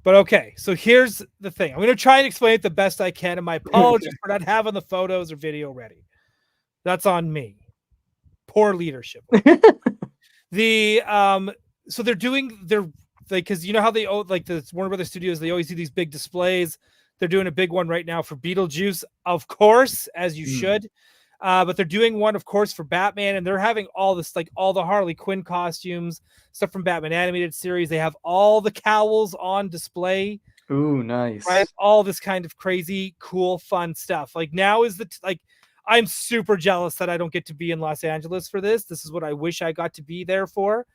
But okay, so here's the thing. I'm going to try and explain it the best I can. And my apologies for not having the photos or video ready. That's on me. Poor leadership. So they're doing because you know how they like the Warner Brothers Studios, they always do these big displays. They're doing a big one right now for Beetlejuice, of course, as you should. But they're doing one, of course, for Batman, and they're having all this, like all the Harley Quinn costumes, stuff from Batman animated series. They have all the cowls on display.
Ooh, nice.
Right? All this kind of crazy, cool, fun stuff. Like now is I'm super jealous that I don't get to be in Los Angeles for this. This is what I wish I got to be there for.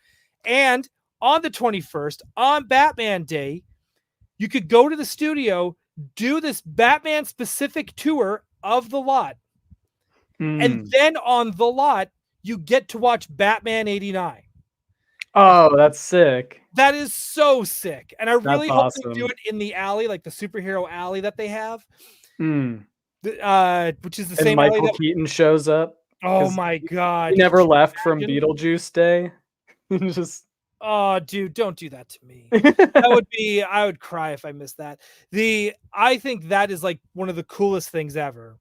And on the 21st, on Batman Day, you could go to the studio, do this Batman specific tour of the lot. And then on the lot, you get to watch Batman 89.
Oh, that's sick.
That is so sick. And I really hope they do it in the alley, like the superhero alley that they have. Which is the same alley
Michael Keaton shows up.
Oh my God.
He never left from Beetlejuice Day. Just...
Oh, dude, don't do that to me. I would cry if I missed that. I think that is like one of the coolest things ever.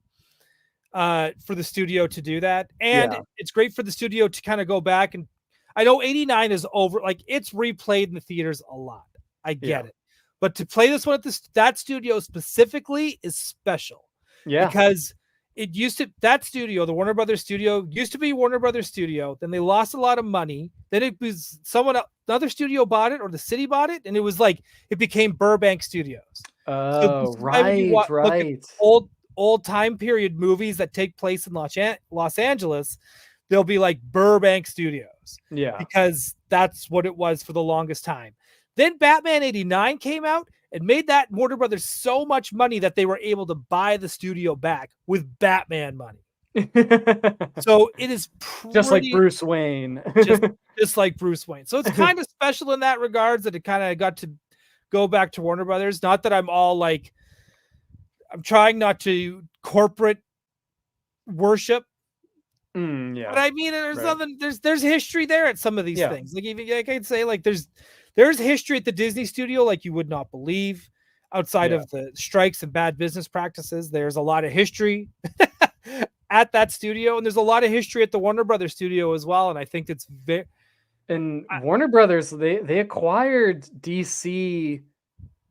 For the studio to do that. And it's great for the studio to kind of go back, and I know 89 is over, like it's replayed in the theaters a lot. I get it. But to play this one at that studio specifically is special. Yeah. Because it used to, that studio, the Warner Brothers studio, used to be Warner Brothers studio. Then they lost a lot of money. Then it was another studio bought it, or the city bought it, and it was like it became Burbank Studios.
Oh, so right.
Look at old time period movies that take place in Los Angeles, they'll be like Burbank Studios. Yeah. Because that's what it was for the longest time. Then Batman 89 came out and made that Warner Brothers so much money that they were able to buy the studio back with Batman money. So it is pretty,
just like Bruce Wayne.
just like Bruce Wayne. So it's kind of special in that regards that it kind of got to go back to Warner Brothers. Not that I'm all like, I'm trying not to corporate worship.
Yeah.
But I mean, there's nothing. There's history there at some of these things. Like even like I'd say, like there's history at the Disney studio like you would not believe. Outside of the strikes and bad business practices, there's a lot of history at that studio, and there's a lot of history at the Warner Brothers studio as well. And I think it's very.
And Warner Brothers, they acquired DC.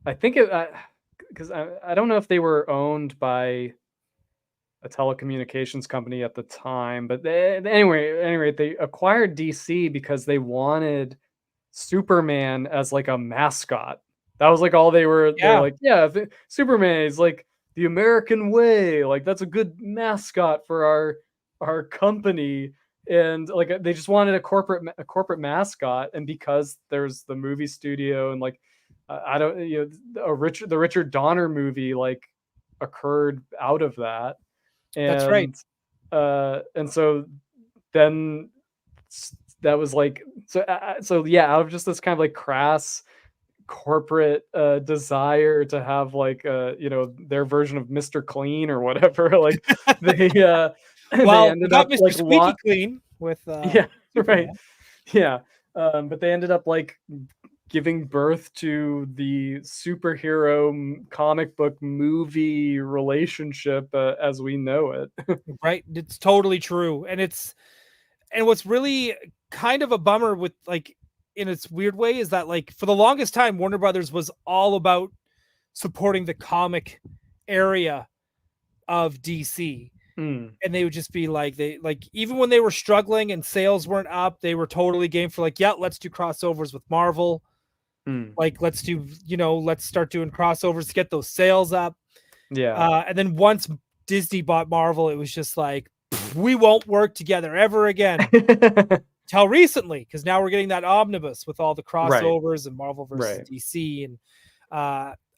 I think it because I don't know if they were owned by a telecommunications company at the time, but anyway, they acquired DC because they wanted Superman as like a mascot. That was like all they were. They're like, Superman is like the American way. Like that's a good mascot for our company. And like they just wanted a corporate mascot. And because there's the movie studio and like I don't, the Richard Donner movie like occurred out of that. And,
that's right.
And so then that was like so yeah, out of just this kind of like crass corporate desire to have like their version of Mr. Clean or whatever, like they
well,
they ended
got
up
Mr.
like
Squeaky Clean with
yeah, right, yeah, but they ended up like giving birth to the superhero comic book movie relationship as we know it.
Right, it's totally true. And what's really kind of a bummer with like in its weird way is that like for the longest time Warner Brothers was all about supporting the comic area of DC. And they would just be like, they like even when they were struggling and sales weren't up, they were totally game for like, yeah, let's do crossovers with Marvel. Like let's start doing crossovers to get those sales up. And then once Disney bought Marvel, it was just like, we won't work together ever again. Till recently, because now we're getting that omnibus with all the crossovers and Marvel versus DC and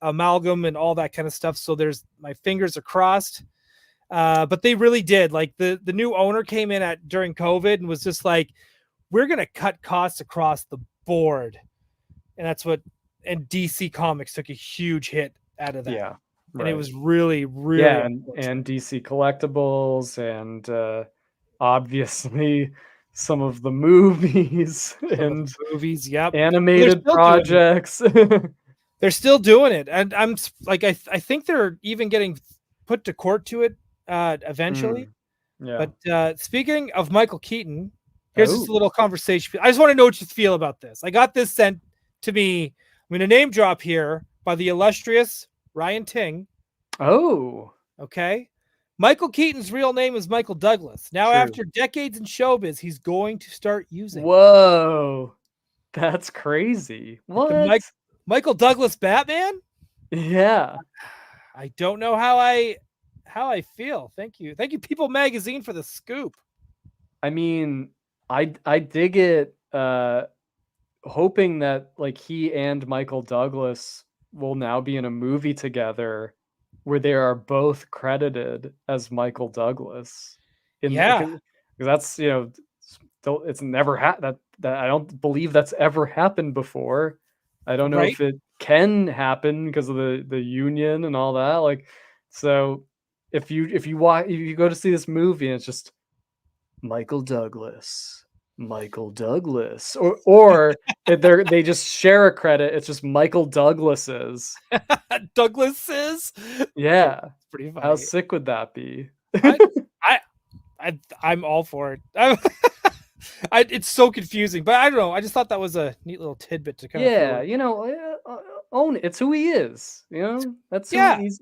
amalgam and all that kind of stuff. So my fingers are crossed. But they really did. Like the new owner came in during COVID and was just like, we're gonna cut costs across the board. And and DC Comics took a huge hit out of that.
Yeah.
And it was really, really
and DC Collectibles and obviously some of the movies and
movies,
animated projects.
They're still doing it. And I'm like, I think they're even getting put to court to it eventually. But speaking of Michael Keaton, here's just a little conversation. I just want to know what you feel about this. I got this sent to me. I'm going to name drop here by the illustrious Ryan Ting.
Oh,
okay. Michael Keaton's real name is Michael Douglas. Now, after decades in showbiz, he's going to start using.
Whoa, that's crazy. What?
Michael Douglas Batman?
Yeah.
I don't know how I feel. Thank you, People Magazine, for the scoop.
I mean, I dig it. Hoping that like he and Michael Douglas will now be in a movie together where they are both credited as Michael Douglas. Because that's it's never that I don't believe that's ever happened before. I don't know if it can happen because of the union and all that. Like, so if you go to see this movie and it's just Michael Douglas, or they just share a credit, it's just Michael Douglas's.
Douglas's?
Yeah.
It's pretty funny.
How sick would that be?
I'm all for it. It's so confusing, but I don't know. I just thought that was a neat little tidbit to kind of
own it. It's who he is. That's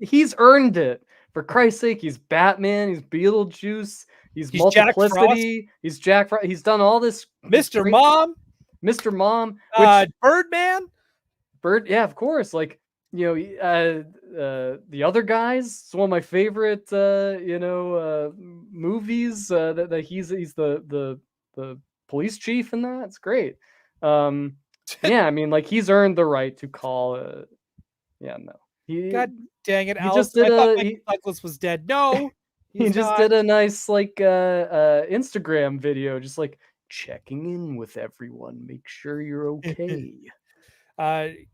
he's earned it. For Christ's sake, he's Batman. He's Beetlejuice. He's Multiplicity. He's Jack Frost. He's done all this.
Mr. Mom. Birdman.
Yeah, of course. Like the other guys. It's one of my favorite movies. That he's the police chief in that. It's great. Yeah, I mean, like he's earned the right to call.
God dang it, Alice! I thought Michael Douglas was dead. No,
He just did a nice like Instagram video, just like checking in with everyone, make sure you're okay.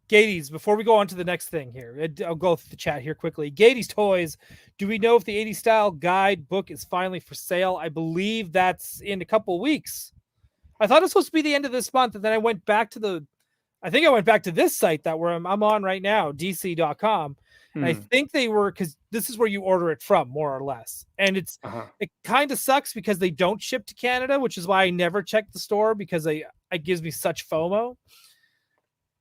Gades, before we go on to the next thing here, I'll go through the chat here quickly. Gades Toys, do we know if the 80s style guide book is finally for sale? I believe that's in a couple weeks. I thought it was supposed to be the end of this month, and then I went back to this site that where I'm on right now, dc.com. And I think they were, because this is where you order it from, more or less. And it kind of sucks because they don't ship to Canada, which is why I never check the store, because it gives me such FOMO.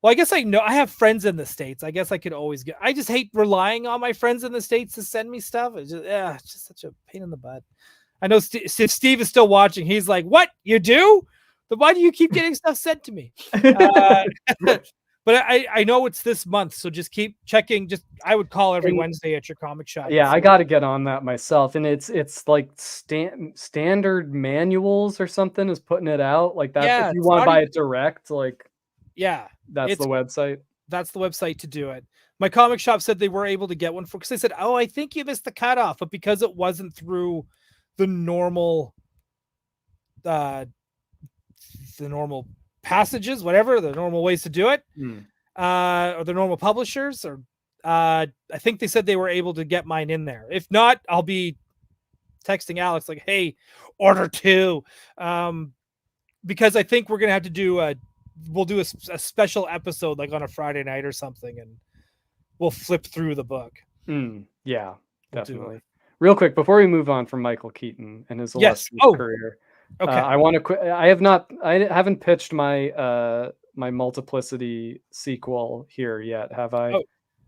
Well, I guess I know I have friends in the States. I guess I could always get. I just hate relying on my friends in the States to send me stuff. It's just such a pain in the butt. I know if Steve is still watching, he's like, "What you do? Then why do you keep getting stuff sent to me?" But I know it's this month, so just keep checking. I would call every Wednesday at your comic shop.
Yeah, I got to get on that myself, and it's like standard manuals or something is putting it out like that.
Yeah,
if you want to buy it direct, like.
Yeah,
that's the website.
That's the website to do it. My comic shop said they were able to get one because they said, "Oh, I think you missed the cutoff," but because it wasn't through the normal, the normal passages, whatever the normal ways to do it, or the normal publishers, or I think they said they were able to get mine in there. If not, I'll be texting Alex like, "Hey, order 2," because I think we're gonna have to do we'll do a special episode like on a Friday night or something, and we'll flip through the book.
Yeah, definitely. Real quick before we move on from Michael Keaton and his illustrious career,
okay,
I haven't pitched my my Multiplicity sequel here yet, have I?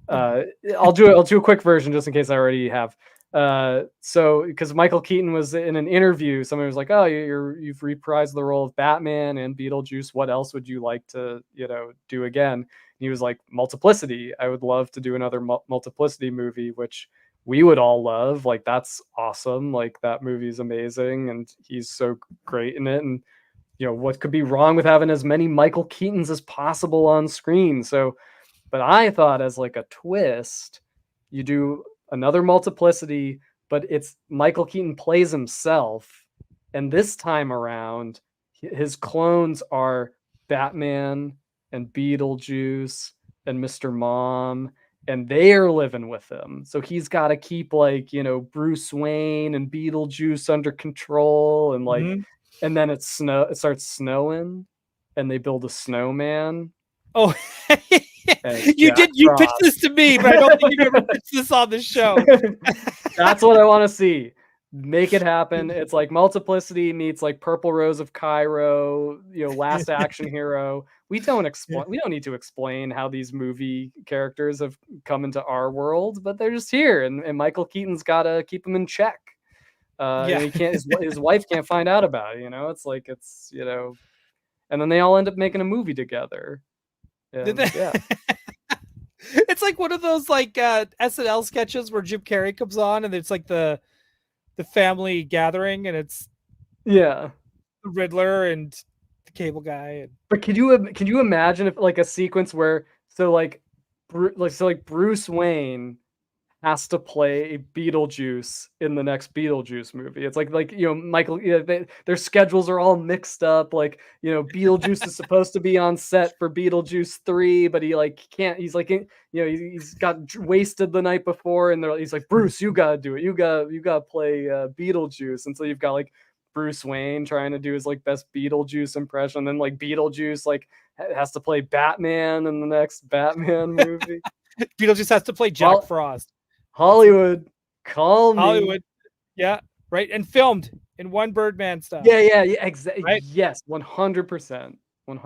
I'll do a quick version just in case I already have. So because Michael Keaton was in an interview, somebody was like, "Oh, you've reprised the role of Batman and Beetlejuice. What else would you like to do again?" And he was like, "Multiplicity. I would love to do another Multiplicity movie," which we would all love. Like, that's awesome. Like, that movie's amazing, and he's so great in it. And what could be wrong with having as many Michael Keatons as possible on screen? So, but I thought as like a twist, you do another Multiplicity, but it's Michael Keaton plays himself, and this time around his clones are Batman and Beetlejuice and Mr. Mom, and they are living with him. So he's got to keep Bruce Wayne and Beetlejuice under control, and and then it starts snowing, and they build a snowman.
Oh, you pitched this to me, but I don't think you ever pitched this on the show.
That's what I want to see. Make it happen. It's like Multiplicity meets like Purple Rose of Cairo, Last Action Hero. We don't need to explain how these movie characters have come into our world, but they're just here, and Michael Keaton's got to keep them in check. And he can't. His wife can't find out about it. It's like and then they all end up making a movie together. Yeah.
It's like one of those like SNL sketches where Jim Carrey comes on, and it's like the family gathering, and it's the Riddler and the Cable Guy.
But can you imagine if like a sequence where Bruce Wayne has to play Beetlejuice in the next Beetlejuice movie? It's like Michael, their schedules are all mixed up. Like, Beetlejuice is supposed to be on set for Beetlejuice 3, but he can't. He's he's got wasted the night before, and he's like, "Bruce, you gotta do it. You gotta play Beetlejuice." And so you've got like Bruce Wayne trying to do his like best Beetlejuice impression, and then like Beetlejuice like has to play Batman in the next Batman movie.
Beetlejuice has to play Jack Frost.
Hollywood, call me.
Hollywood, yeah, right, and filmed in one Birdman stuff.
Yeah, exactly. Right? Yes, 100%.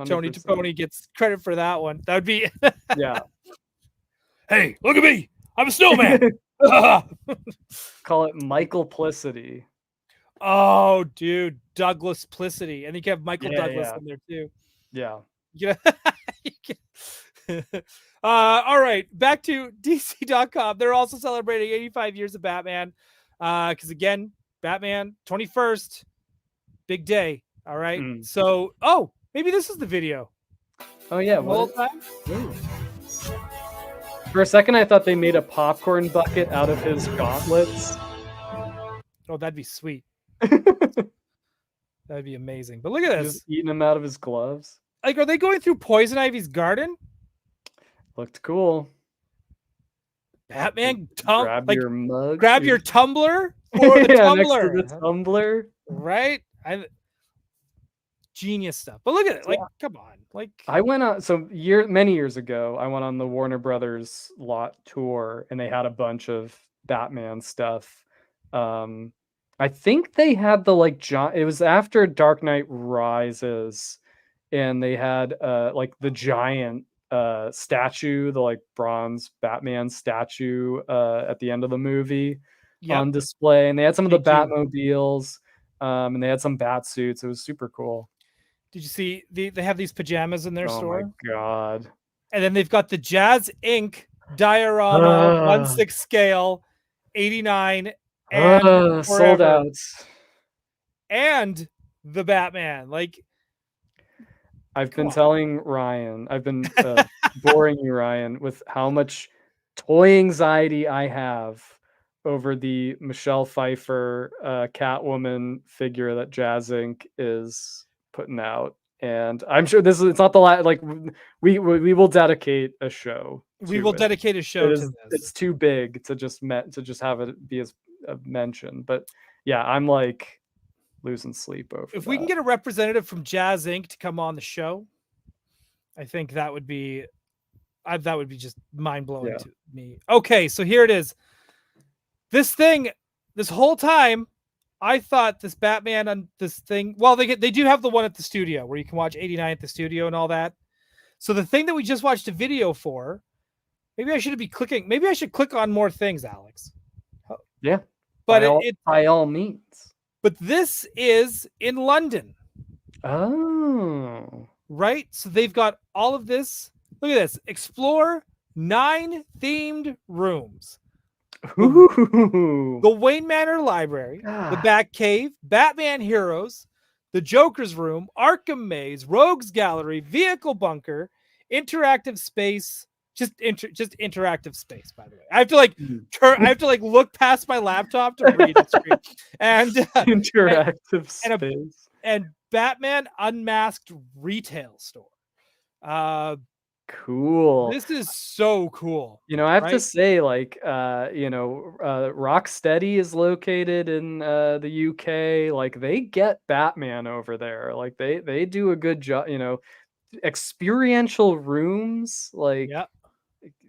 Tony Toponi gets credit for that one. That would be.
Yeah.
Hey, look at me! I'm a snowman.
Call it Michael-plicity.
Oh, dude, Douglas-plicity, and you can have Michael Douglas in there too.
Yeah.
Yeah. All right, back to DC.com. They're also celebrating 85 years of Batman. Because again, Batman 21st, big day. All right. So, maybe this is the video.
Oh yeah,
whole time.
For a second, I thought they made a popcorn bucket out of his gauntlets.
Oh, that'd be sweet. That'd be amazing. But look at this.
Just eating him out of his gloves.
Like, are they going through Poison Ivy's garden?
Looked cool.
Batman,
grab your mug.
Grab your tumbler for the tumbler.
Next to the tumbler.
Right? Genius stuff. But look at it. Like, come on. Like,
I went on many years ago, I went on the Warner Brothers lot tour, and they had a bunch of Batman stuff. I think they had the it was after Dark Knight Rises, and they had the giant statue, the bronze Batman statue at the end of the movie on display, and they had some of the Batmobiles, and they had some bat suits. It was super cool.
Did you see they have these pajamas in their store?
Oh my god.
And then they've got the Jazz Inc. diorama 1/6 scale 89 and
sold out.
And the Batman. Like,
I've been telling Ryan, I've been boring you, Ryan, with how much toy anxiety I have over the Michelle Pfeiffer Catwoman figure that Jazz Inc. is putting out, and I'm sure it's not the last. We will dedicate a show.
We will dedicate a show to this.
It's too big to just have it be as a mention, but yeah, I'm losing sleep over.
If we can get a representative from Jazz Inc. to come on the show, I think that would be just mind blowing to me. Okay, so here it is. This whole time, I thought this Batman on this thing. Well, they do have the one at the studio where you can watch 89 at the studio and all that. So the thing that we just watched a video for, maybe I should click on more things, Alex.
Yeah,
but
by all means.
But this is in London.
Oh,
right. So they've got all of this. Look at this. Explore 9 themed rooms.
Ooh.
The Wayne Manor Library, the Batcave, Batman Heroes, the Joker's Room, Arkham Maze, Rogues Gallery, Vehicle Bunker, Interactive Space, just interactive space. By the way, I have to look past my laptop to read the screen. And
interactive space
and Batman Unmasked retail store.
Cool.
This is so cool.
I have to say, Rocksteady is located in the UK. They get Batman over there. They do a good job. Experiential rooms.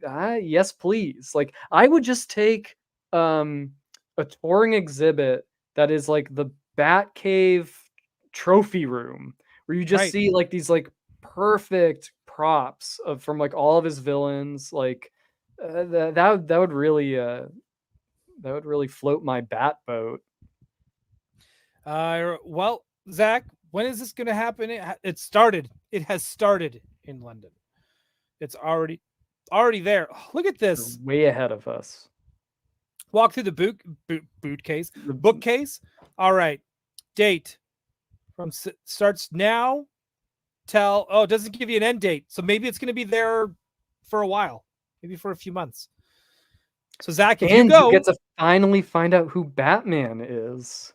Yes, please. I would just take a touring exhibit that is the Batcave trophy room, where you just see these perfect props from all of his villains. That would really float my bat boat.
Well, Zach, when is this going to happen? It has started in London. It's already there. Oh, look at this.
They're way ahead of us.
Walk through the bookcase. All right. Date from starts now. It doesn't give you an end date. So maybe it's going to be there for a while, maybe for a few months. So Zach, if you
get to finally find out who Batman is.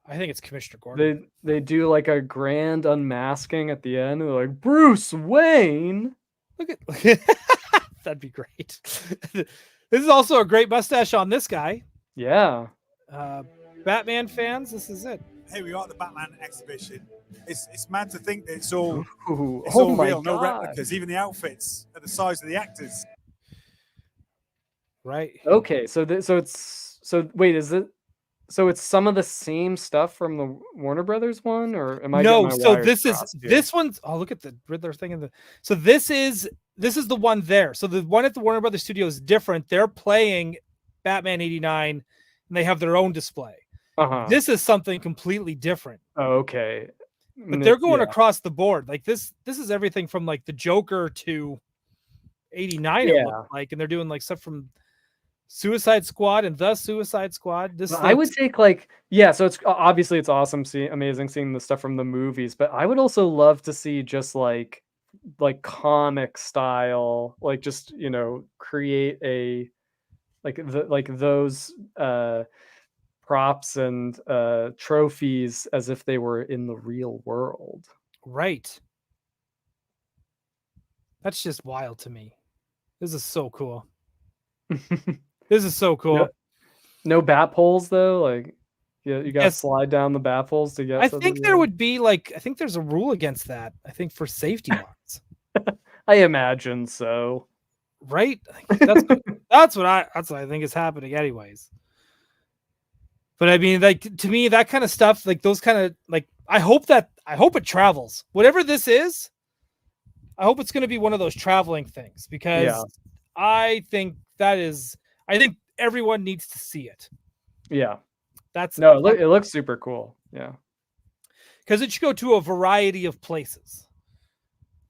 I think it's Commissioner Gordon.
They do a grand unmasking at the end. They're like, Bruce Wayne.
Look at that'd be great. This is also a great mustache on this guy.
Yeah.
Batman fans, this is it.
Here we are at the Batman exhibition. It's mad to think that it's all
real,
God. No replicas. Even the outfits are the size of the actors.
Right.
Okay, so wait, is it? So it's some of the same stuff from the Warner Brothers one, or am I?
No. So this one's. Oh, look at the Riddler thing in the. So this is the one there. So the one at the Warner Brothers studio is different. They're playing Batman 89, and they have their own display. This is something completely different.
Oh, okay.
But they're going across the board. This is everything from the Joker to 89. It looked like, and they're doing stuff from Suicide Squad and the Suicide Squad.
I would take so it's obviously it's awesome, amazing seeing the stuff from the movies, but I would also love to see just comic style, just create a those props and trophies as if they were in the real world.
Right. That's just wild to me. This is so cool. This is so cool.
No bat poles though. Like, you got to
Yes.
slide down the bat poles to get.
I think there would be like, I think there's a rule against that. I think for safety wise.
I imagine so.
Right? That's what I think is happening anyways. But I mean, like, to me, that kind of stuff, like those kind of, like, I hope it travels. Whatever this is, I hope it's going to be one of those traveling things, because I think everyone needs to see it.
Yeah.
It
looks super cool. Yeah.
Because it should go to a variety of places.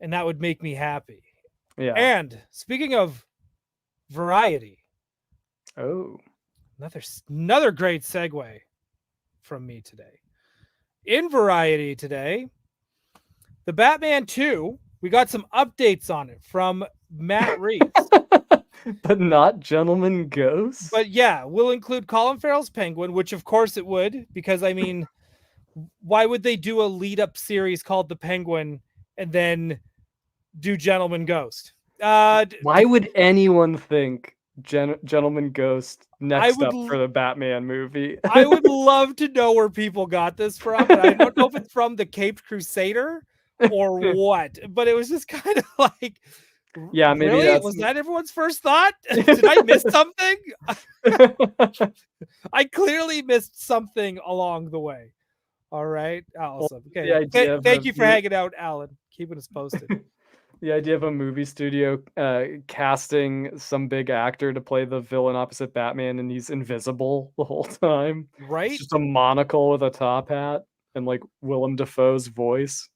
And that would make me happy.
Yeah.
And speaking of variety.
Oh.
Another great segue from me today. In variety today, the Batman 2, we got some updates on it from Matt Reeves.
But not Gentleman Ghost?
But yeah, we'll include Colin Farrell's Penguin, which of course it would, because I mean, why would they do a lead-up series called The Penguin and then do Gentleman Ghost?
Why would anyone think Gentleman Ghost next up for the Batman movie?
I would love to know where people got this from. But I don't know if it's from the Caped Crusader or what, but it was just kind of like,
yeah, maybe
really? Was that everyone's first thought? Did I miss something? I clearly missed something along the way. All right, awesome. Okay, thank you for hanging out, Alan. Keeping us posted.
The idea of a movie studio casting some big actor to play the villain opposite Batman, and he's invisible the whole time.
Right?
It's just a monocle with a top hat and like Willem Dafoe's voice.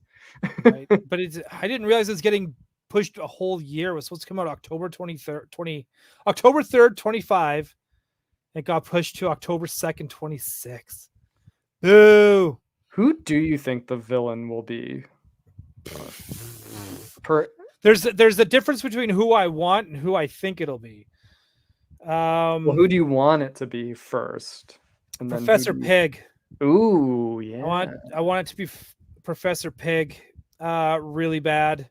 Right. But I didn't realize it's getting pushed a whole year. It was supposed to come out October 3rd, 25. It got pushed to October 2nd, 26. Boo.
Who do you think the villain will be?
There's a difference between who I want and who I think it'll be.
Well, who do you want it to be first? And
Professor Pig.
Ooh, yeah.
I want it to be Professor Pig. Really bad.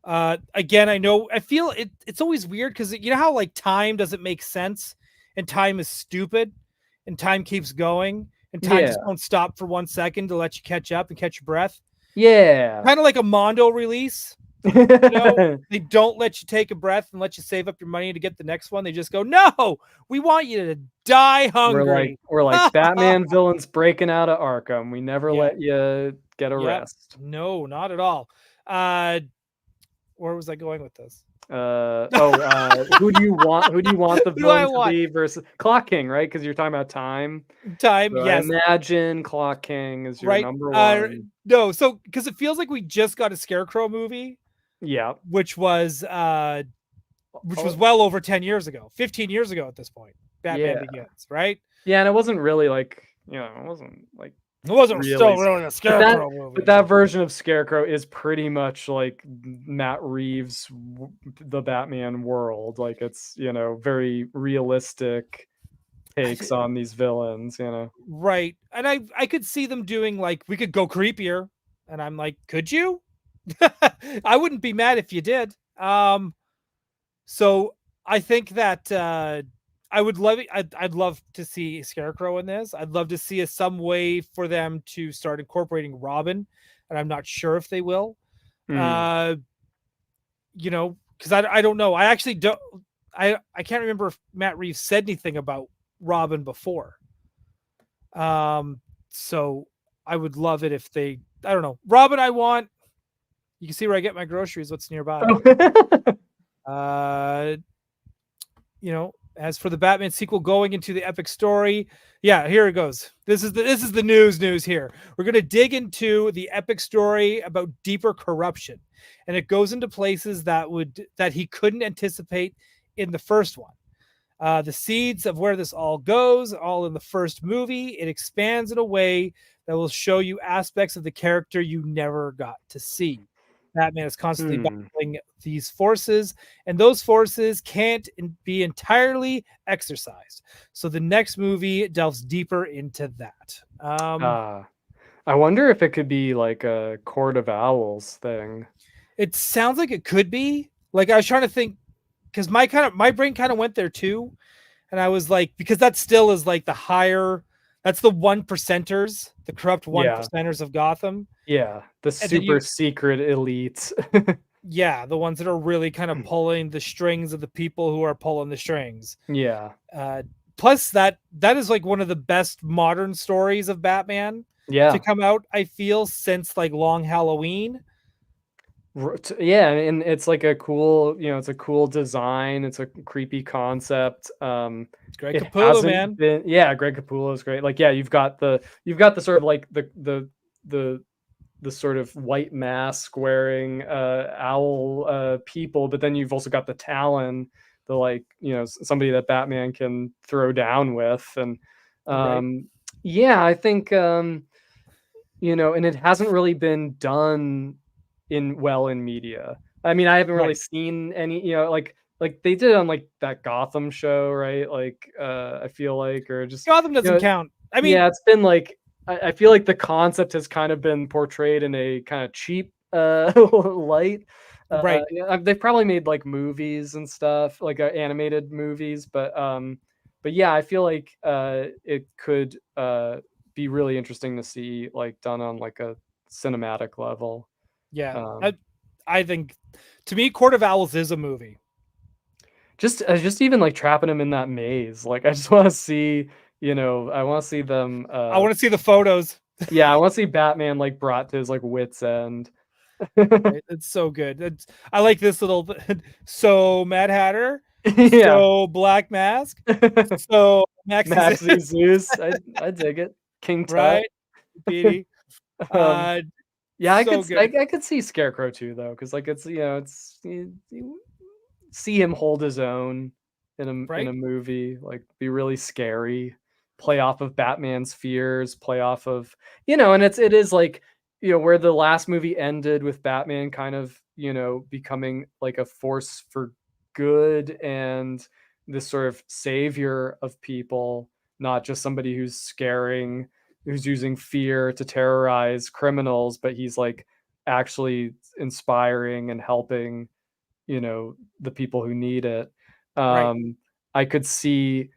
Again, I feel it's always weird because you know how like time doesn't make sense and time is stupid and time keeps going and time just won't stop for 1 second to let you catch up and catch your breath.
Yeah.
Kind of like a Mondo release. You know, they don't let you take a breath and let you save up your money to get the next one. They just go, no, we want you to die hungry.
We're like Batman villains breaking out of Arkham. We never let you get a rest.
No, not at all. Where was I going with this?
Who do you want? Who do you want the villain to be versus Clock King, right? Because you're talking about time.
Time,
so
yes.
I imagine Clock King is your number one.
No, so because it feels like we just got a Scarecrow movie.
Yeah,
which was well over 10 years ago, 15 years ago at this point. Batman Begins, right?
Yeah, and it wasn't really like, it wasn't like
really still really a Scarecrow movie.
But that version of Scarecrow is pretty much like Matt Reeves' the Batman world. Like it's, very realistic takes on these villains,
Right. And I could see them doing like, we could go creepier. And I'm like, could you? I wouldn't be mad if you did. So I think that I would love it. I'd love to see Scarecrow in this. I'd love to see some way for them to start incorporating Robin, and I'm not sure if they will. Because I don't know. I actually don't. I can't remember if Matt Reeves said anything about Robin before. So I would love it if they. I don't know. Robin, I want. You can see where I get my groceries. What's nearby? As for the Batman sequel going into the epic story, here it goes. This is the news here. We're going to dig into the epic story about deeper corruption, and it goes into places that he couldn't anticipate in the first one. The seeds of where this all goes, all in the first movie. It expands in a way that will show you aspects of the character you never got to see. Batman is constantly battling these forces, and those forces can't be entirely exercised. So the next movie delves deeper into that.
I wonder if it could be like a Court of Owls thing.
It sounds like it could be. Like I was trying to think, because my brain kind of went there too, and I was like, because that still is like the higher. That's the 1%ers, the corrupt 1%ers of Gotham.
Yeah, the super secret elites.
Yeah, the ones that are really kind of pulling the strings of the people who are pulling the strings.
Yeah.
Plus that is like one of the best modern stories of Batman to come out, I feel, since like Long Halloween.
Yeah, and it's like a cool, it's a cool design. It's a creepy concept.
It's Greg Capullo, man.
Greg Capullo is great. Like, yeah, you've got the sort of like the sort of white mask wearing owl people, but then you've also got the Talon, the like, somebody that Batman can throw down with. And I think and it hasn't really been done in media. I mean, I haven't really seen any, like they did on like that Gotham show, right? Like I feel like, or just
Gotham doesn't count. I mean,
yeah, it's been like, I feel like the concept has kind of been portrayed in a kind of cheap light.
Right.
They've probably made like movies and stuff, like animated movies, but yeah, I feel like it could be really interesting to see like done on like a cinematic level.
Yeah, I think, to me, Court of Owls is a movie.
Just even like trapping him in that maze. Like, I just want to see, I want to see them.
I want to see the photos.
Yeah, I want to see Batman like brought to his like wit's end.
It's so good. I like this little. So Mad Hatter. So Black Mask. So
Maxie Zeus. I dig it. King Tut.
Right. Beatty.
Yeah, I could see Scarecrow too, though, because like it's you see him hold his own in a movie, like be really scary, play off of Batman's fears, play off of and it is like where the last movie ended with Batman kind of becoming like a force for good and this sort of savior of people, not just somebody who's using fear to terrorize criminals, but he's like actually inspiring and helping, the people who need it. I could see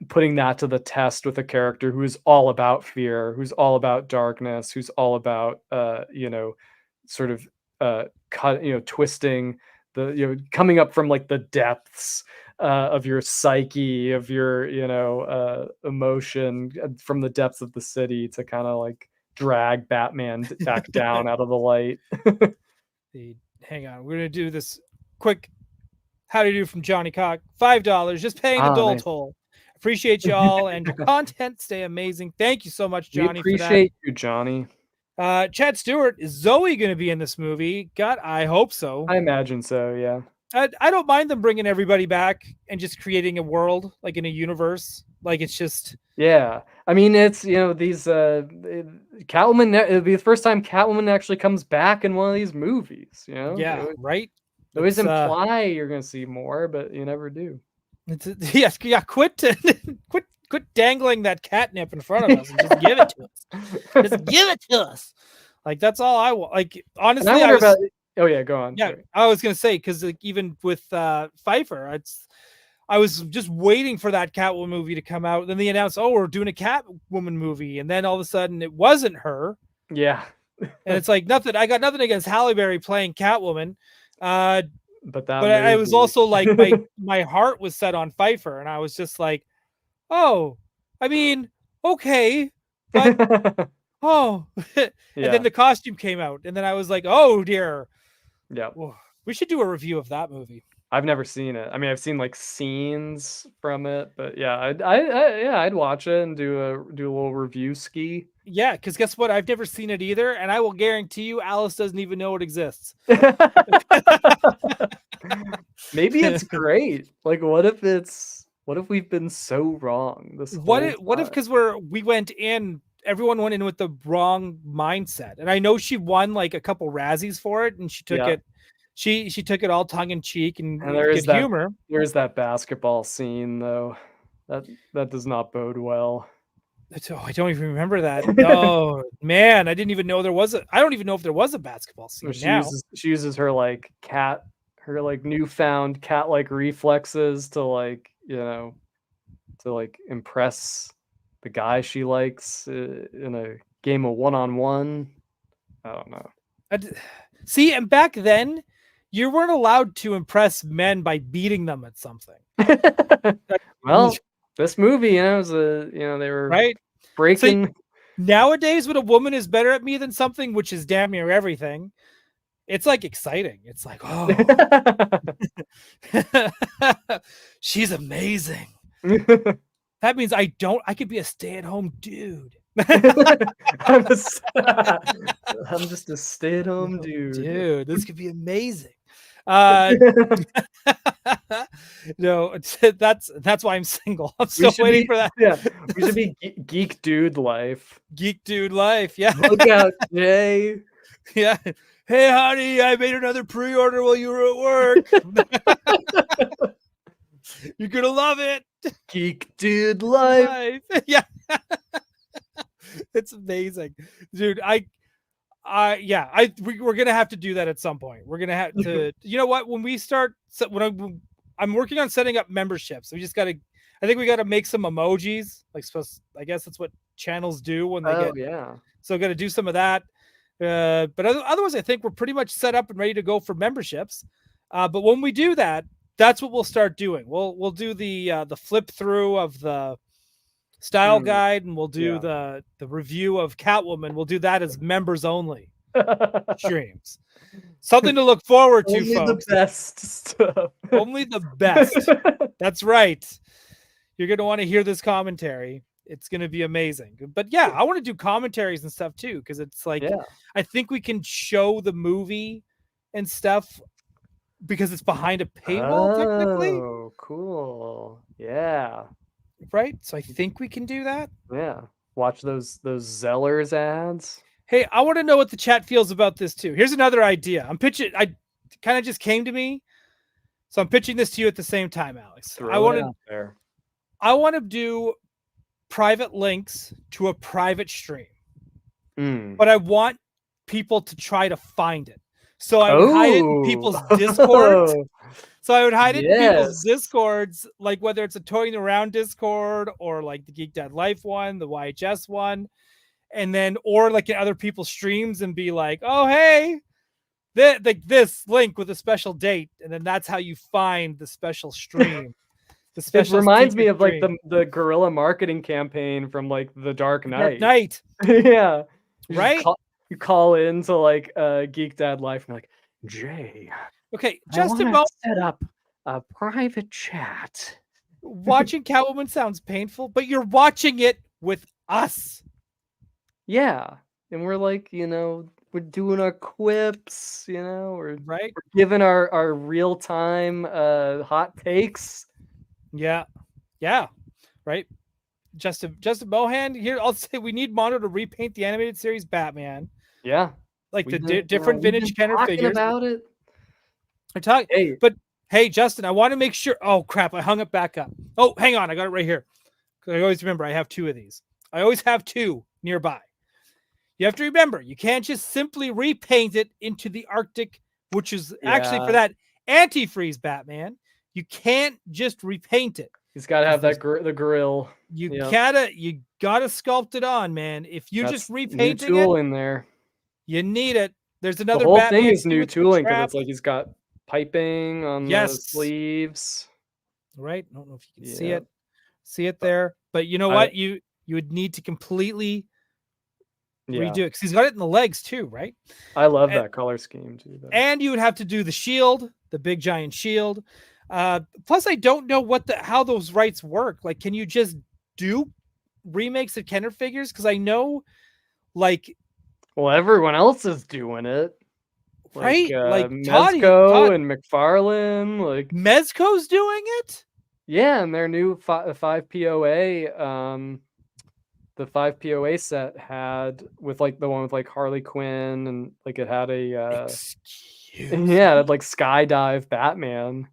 putting that to the test with a character who is all about fear, who's all about darkness, who's all about, sort of twisting coming up from like the depths of your psyche, of your emotion, from the depths of the city to kind of like drag Batman back down out of the light.
Hang on, we're gonna do this quick. How do you do from Johnny Cock? $5, just paying the Doell toll. Appreciate y'all and your content. Stay amazing. Thank you so much, Johnny.
We appreciate you, Johnny.
Chad Stewart, is Zoe going to be in this movie? God, I hope so.
I imagine so, yeah.
I don't mind them bringing everybody back and just creating a world, like in a universe. Like, it's just...
Yeah. I mean, it's, these... Catwoman, it'll be the first time Catwoman actually comes back in one of these movies,
Yeah, right?
They always imply you're going to see more, but you never do.
Quit dangling that catnip in front of us and just give it to us. Just give it to us. Like, that's all I want. Like, honestly,
oh yeah, go on.
Yeah, sorry. I was gonna say, because like, even with Pfeiffer, I was just waiting for that Catwoman movie to come out. Then they announced, we're doing a Catwoman movie, and then all of a sudden it wasn't her.
Yeah,
and it's like nothing. I got nothing against Halle Berry playing Catwoman.
But
I was also like, my heart was set on Pfeiffer, and I was just like, oh, I mean, okay, but and then the costume came out, and then I was like, oh dear.
Yeah,
we should do a review of that movie.
I've never seen it. I mean, I've seen like scenes from it, but yeah, I'd watch it and do a little review ski.
Yeah, because guess what? I've never seen it either, and I will guarantee you, Alice doesn't even know it exists.
Maybe it's great. Like, what if we've been so wrong?
What if because we went in everyone went in with the wrong mindset. And I know she won like a couple Razzies for it, and she took it. She took it all tongue in cheek and
there is
good
that
humor.
There's that basketball scene though. That does not bode well.
Oh, I don't even remember that. Oh man, I didn't even know there was a. I don't even know if there was a basketball scene now.
She uses her like newfound cat-like reflexes to like impress the guy she likes in a game of one-on-one. I don't know.
See, and back then, you weren't allowed to impress men by beating them at something.
Well, this movie, was they were
right
breaking.
So, nowadays, when a woman is better at me than something, which is damn near everything, it's like exciting. It's like, oh, she's amazing. That means I could be a stay-at-home dude.
I'm just a stay-at-home dude.
Dude, this could be amazing. No, that's why I'm single. I'm still waiting for that.
Yeah, we should be geek dude life.
Geek dude life. Yeah.
Look out, Jay.
Yeah. Hey, honey, I made another pre-order while you were at work. You're gonna love it.
Geek dude life.
Yeah. It's amazing, dude. We're gonna have to do that at some point. We're gonna have to. You know what? When we start, when I'm working on setting up memberships, we just gotta. I think we gotta make some emojis. I guess that's what channels do when they get.
Yeah.
So got to do some of that. But otherwise, I think we're pretty much set up and ready to go for memberships. But when we do that, that's what we'll start doing. We'll do the flip through of the style guide, and we'll do the review of Catwoman. We'll do that as members only streams. Something to look forward to,
Only
folks.
The best stuff.
Only the best. That's right. You're going to want to hear this commentary. It's going to be amazing. But yeah, I want to do commentaries and stuff too, because it's like, I think we can show the movie and stuff because it's behind a paywall technically.
Oh, cool. Yeah.
Right? So I think we can do that.
Yeah. Watch those Zellers ads.
Hey, I want to know what the chat feels about this too. Here's another idea. I kind of just came to me. So I'm pitching this to you at the same time, Alex. I want to do private links to a private stream. But I want people to try to find it. So I would hide it in people's Discords. So I would hide it in people's Discords, like whether it's a Toying Around Discord or like the Geek Dad Life one, the YHS one, and then or like in other people's streams and be like, oh hey, this link with a special date, and then that's how you find the special stream.
It reminds me of like the guerrilla marketing campaign from like The Dark Knight.
Yeah.
Right? You call in to like Geek Dad Life and you're like, Jay.
Okay,
Justin set up a private chat.
Watching Catwoman sounds painful, but you're watching it with us.
Yeah. And we're like, we're doing our quips, we're giving our real-time hot takes.
Yeah. Right. Justin Mohan here. I'll say we need Mondo to repaint the animated series Batman.
Yeah.
Like different vintage Kenner figures.
About it.
I'm talking, but hey, Justin, I want to make sure. Oh crap! I hung it back up. Oh, hang on, I got it right here. I always remember I have two of these. I always have two nearby. You have to remember, you can't just simply repaint it into the Arctic, which is actually for that antifreeze Batman. You can't just repaint it.
He's got to have the grill.
You gotta sculpt it on, man. If you just repaint it
in there,
you need it. There's another.
The whole
Batman
thing is new tooling because it's like he's got piping on the sleeves.
Right. I don't know if you can see it there, but you know what? You would need to completely redo it because he's got it in the legs too, right?
I love that color scheme too. Though.
And you would have to do the shield, the big giant shield. Plus, I don't know how those rights work. Like, can you just do remakes of Kenner figures? Because I know,
everyone else is doing it.
Right, like
Mezco and McFarlane, like
Mezco's doing it.
Yeah, and their new 5 POA the 5 POA set had with like the one with like Harley Quinn and like it had a
Excuse
yeah, it had, like skydive Batman.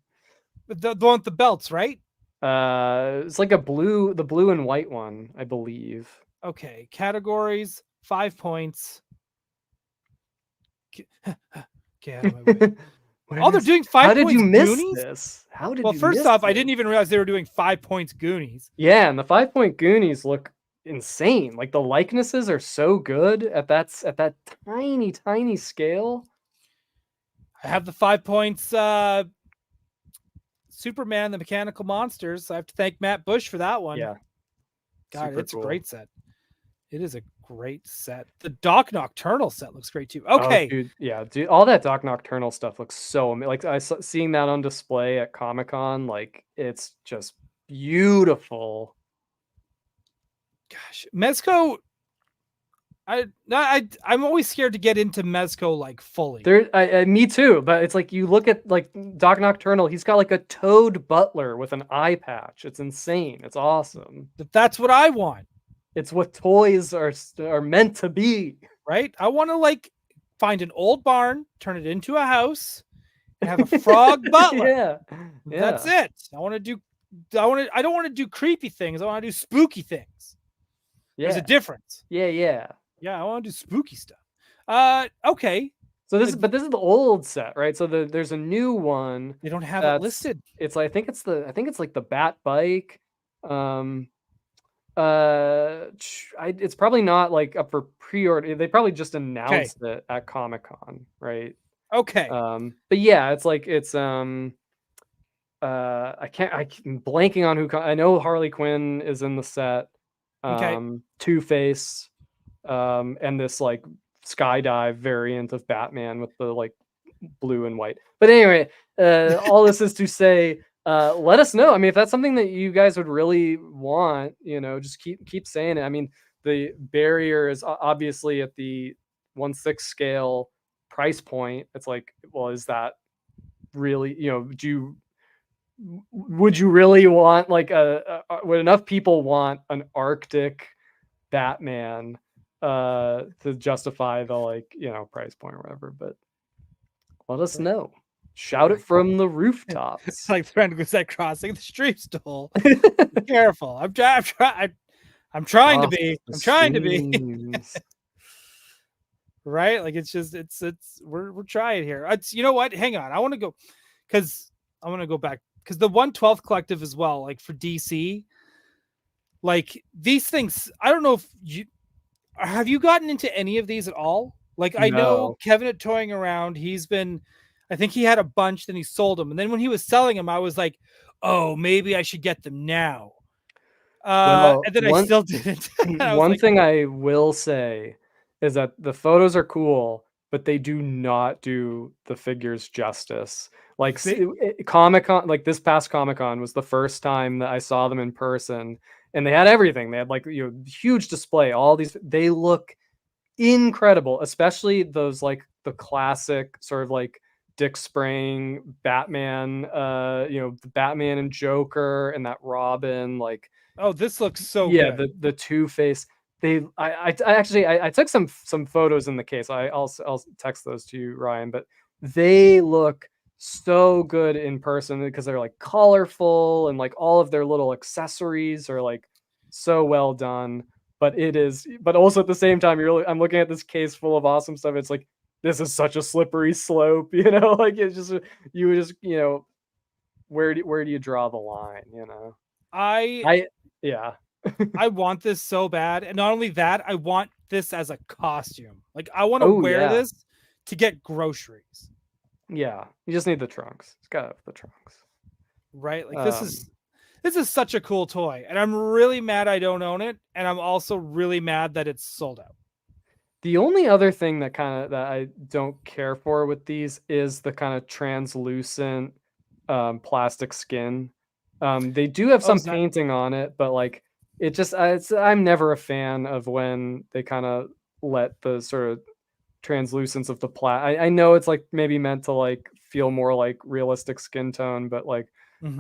the one with the belts, right?
It's like the blue and white one, I believe.
Okay, categories, 5 points. Get out of my way. Oh, they're doing 5
How
points.
did you miss
Goonies?
this? How did
Well,
you
first
miss
off, I
this?
didn't even realize they were doing 5 points Goonies.
Yeah, and the 5-point Goonies look insane. Like the likenesses are so good at that tiny scale.
I have the 5 points Superman, the Mechanical Monsters. I have to thank Matt Bush for that one.
Yeah.
God,
Super
it's
cool.
a great set. It is a great set. The Doc Nocturnal set looks great too.
Oh,
Okay.
dude, all that Doc Nocturnal stuff looks so like seeing that on display at Comic-Con, like it's just beautiful.
Gosh, Mezco. I'm always scared to get into Mezco like fully.
Me too, but it's like you look at like Doc Nocturnal, he's got like a Toad Butler with an eye patch. It's insane. It's awesome.
That's what I want.
It's what toys are meant to be.
Right? I want to like find an old barn, turn it into a house, and have a frog butler.
Yeah.
That's it. I don't want to do creepy things. I want to do spooky things.
Yeah.
There's a difference.
Yeah.
Yeah, I want to do spooky stuff. Okay.
So this is the old set, right? So there's a new one.
They don't have it listed.
It's I think it's like the Bat Bike. It's probably not like up for pre-order. They probably just announced it at Comic-Con, right?
Okay.
But yeah, it's like I'm blanking on who. I know Harley Quinn is in the set. Two-Face, and this like skydive variant of Batman with the like blue and white. But anyway, all this is to say, let us know. I mean, if that's something that you guys would really want, just keep saying it. I mean, the barrier is obviously at the 1/6 scale price point. It's like, well, is that really, would you really want like would enough people want an Arctic Batman to justify the price point or whatever? But let us know. Shout it from the rooftops.
It's like the friend was crossing the streets, Doell. Be careful. I'm trying to be. I'm trying to be. Right? Like we're trying here. You know what? Hang on. I want to go back because the 1/12 collective as well, like for DC, like these things, I don't know if have you gotten into any of these at all? Like I know Kevin at Toying Around, I think he had a bunch, then he sold them. And then when he was selling them, I was like, oh, maybe I should get them now. And then I still didn't.
One thing I will say is that the photos are cool, but they do not do the figures justice. Like Comic-Con, like this past Comic-Con was the first time that I saw them in person, and they had everything. They had like huge display, all these. They look incredible, especially those like the classic sort of like Dick Sprang Batman, the Batman and Joker and that Robin. Like,
oh, this looks so
good. The Two-Face. I took some photos in the case. I'll text those to you, Ryan. But they look so good in person because they're like colorful and like all of their little accessories are like so well done. But also at the same time, I'm looking at this case full of awesome stuff. It's like, this is such a slippery slope, like it's just, where do you draw the line, Yeah.
I want this so bad. And not only that, I want this as a costume. Like I want to wear this to get groceries.
Yeah. You just need the trunks. It's got the trunks.
Right? Like this is such a cool toy. And I'm really mad I don't own it. And I'm also really mad that it's sold out.
The only other thing that I don't care for with these is the kind of translucent plastic skin. They do have some painting on it, but like it just I'm never a fan of when they kind of let the sort of translucence of the I know it's like maybe meant to like feel more like realistic skin tone, but like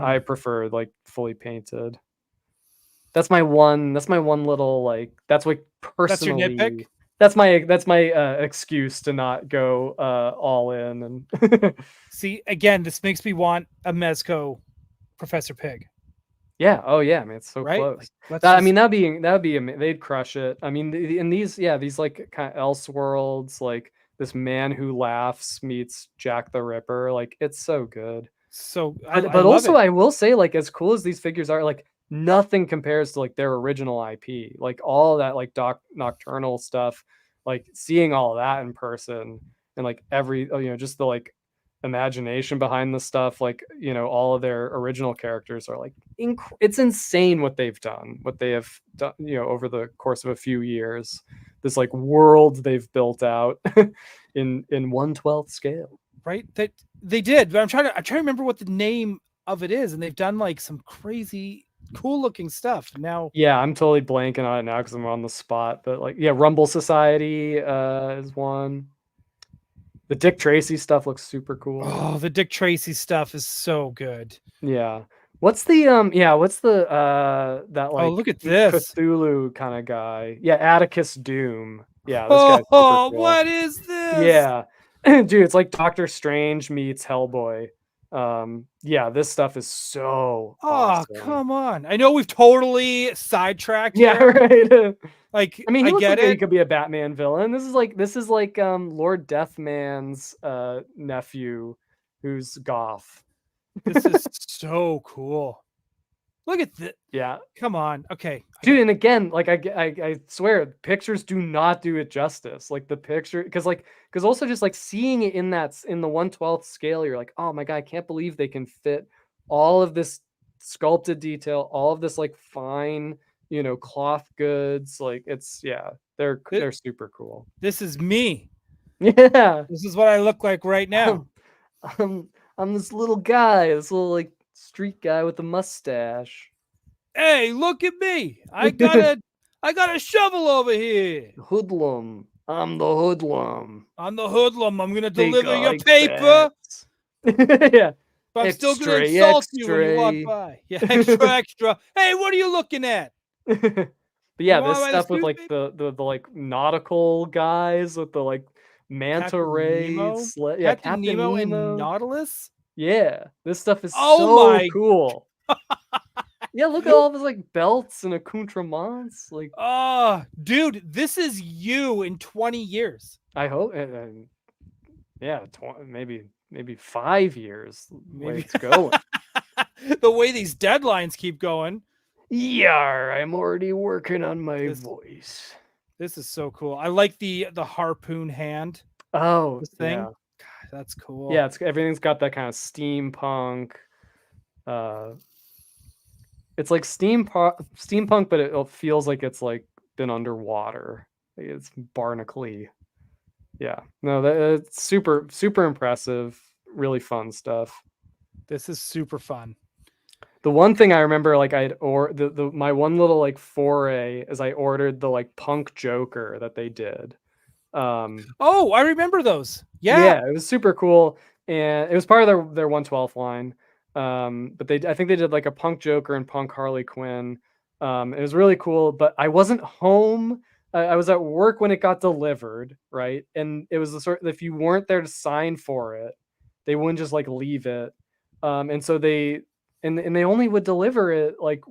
I prefer like fully painted. That's my one little like. That's what
That's your
personally.
nitpick?
That's my excuse to not go all in and.
See, again, this makes me want a Mezco Professor Pig.
Yeah. Oh yeah. I mean, it's so
Right?
close.
Like, let's
I
just-
mean, they'd crush it. I mean, in these like kind of Elseworlds, like this Man Who Laughs meets Jack the Ripper. Like it's so good.
so
But,
I love
also,
it.
I will say, like, as cool as these figures are, like, nothing compares to like their original IP. Like all that, like Nocturnal stuff, like seeing all of that in person, and like just the like imagination behind the stuff. Like all of their original characters are like, it's insane what they've done, what they have done, over the course of a few years. This like world they've built out in 1/12 scale.
Right? That they did, but I'm trying to remember what the name of it is, and they've done like some crazy cool looking stuff. Now
Yeah, I'm totally blanking on it now because I'm on the spot. But like, yeah, Rumble Society is one. The Dick Tracy stuff looks super cool.
oh, the Dick Tracy stuff is so good.
Yeah. What's the that like
Look at this.
Cthulhu kind of guy? Yeah, Atticus Doom. Yeah, this guy's super cool.
What is this?
Yeah. Dude, it's like Doctor Strange meets Hellboy. Yeah, this stuff is so awesome.
Come on. I know we've totally sidetracked
Yeah,
here.
right.
Like,
I mean, he looks
get
like he
it.
could be a Batman villain. This is like Lord Deathman's nephew, who's goth.
This is so cool. Look at this.
Yeah,
Come on. Okay.
dude. And again, like I swear, pictures do not do it justice. Like the picture, because also just like seeing it in the 1/12 scale, you're like, oh my god, I can't believe they can fit all of this sculpted detail, all of this like fine, cloth goods. Like they're super cool.
This is me.
Yeah.
This is what I look like right now.
I'm this little guy, this little like street guy with a mustache.
Hey, look at me. I got a shovel over here.
Hoodlum. I'm the hoodlum.
I'm the hoodlum. I'm gonna
They
deliver your
like
paper.
Yeah.
But I'm still gonna
Extra,
insult you when you walk
extra.
by. Yeah, extra. Hey, what are you looking at?
But yeah,
You wanna
this
buy
stuff
this
with like the like nautical guys with the like manta
Captain
ray
Nemo?
yeah,
Captain Nemo and Nautilus?
Yeah, this stuff is
Oh
so
my-
cool. Yeah, look at all of his like belts and accoutrements. Like,
Oh, dude, this is you in 20 years.
I hope, yeah, maybe 5 years. The way
Maybe.
it's going.
The way these deadlines keep going.
Yeah, I'm already working on my
This-
voice.
This is so cool. I like the harpoon hand.
Oh,
This thing.
yeah.
God, that's cool.
Yeah, everything's got that kind of steampunk. It's like steampunk, but it feels like it's like been underwater. Like it's barnacly. Yeah, no, it's super impressive. Really fun stuff.
This is super fun.
The one thing I remember, like my one little like foray is I ordered the like punk Joker that they did.
Oh, I remember those.
Yeah, it was super cool, and it was part of their 1/12 line. But I think they did like a punk Joker and punk Harley Quinn. It was really cool, but I wasn't home. I was at work when it got delivered, right? And it was the sort, if you weren't there to sign for it, they wouldn't just like leave it. And so they only would deliver it like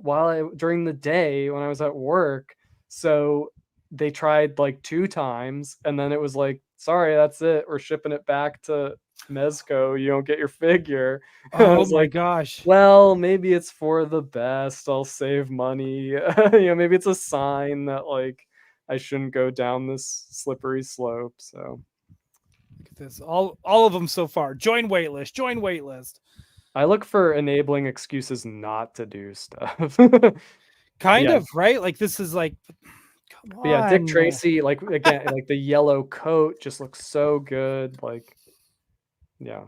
during the day when I was at work. So they tried like 2 times, and then it was like, sorry, that's it. We're shipping it back to Mezco. You don't get your figure.
Oh my gosh.
Well, maybe it's for the best. I'll save money. Maybe it's a sign that like I shouldn't go down this slippery slope. So
Look at this. All of them so far. Join waitlist. Join waitlist.
I look for enabling excuses not to do stuff.
Kind
Yeah.
of, right? Like this is like, come on.
But yeah, Dick Tracy, like again, like the yellow coat just looks so good. Like, yeah,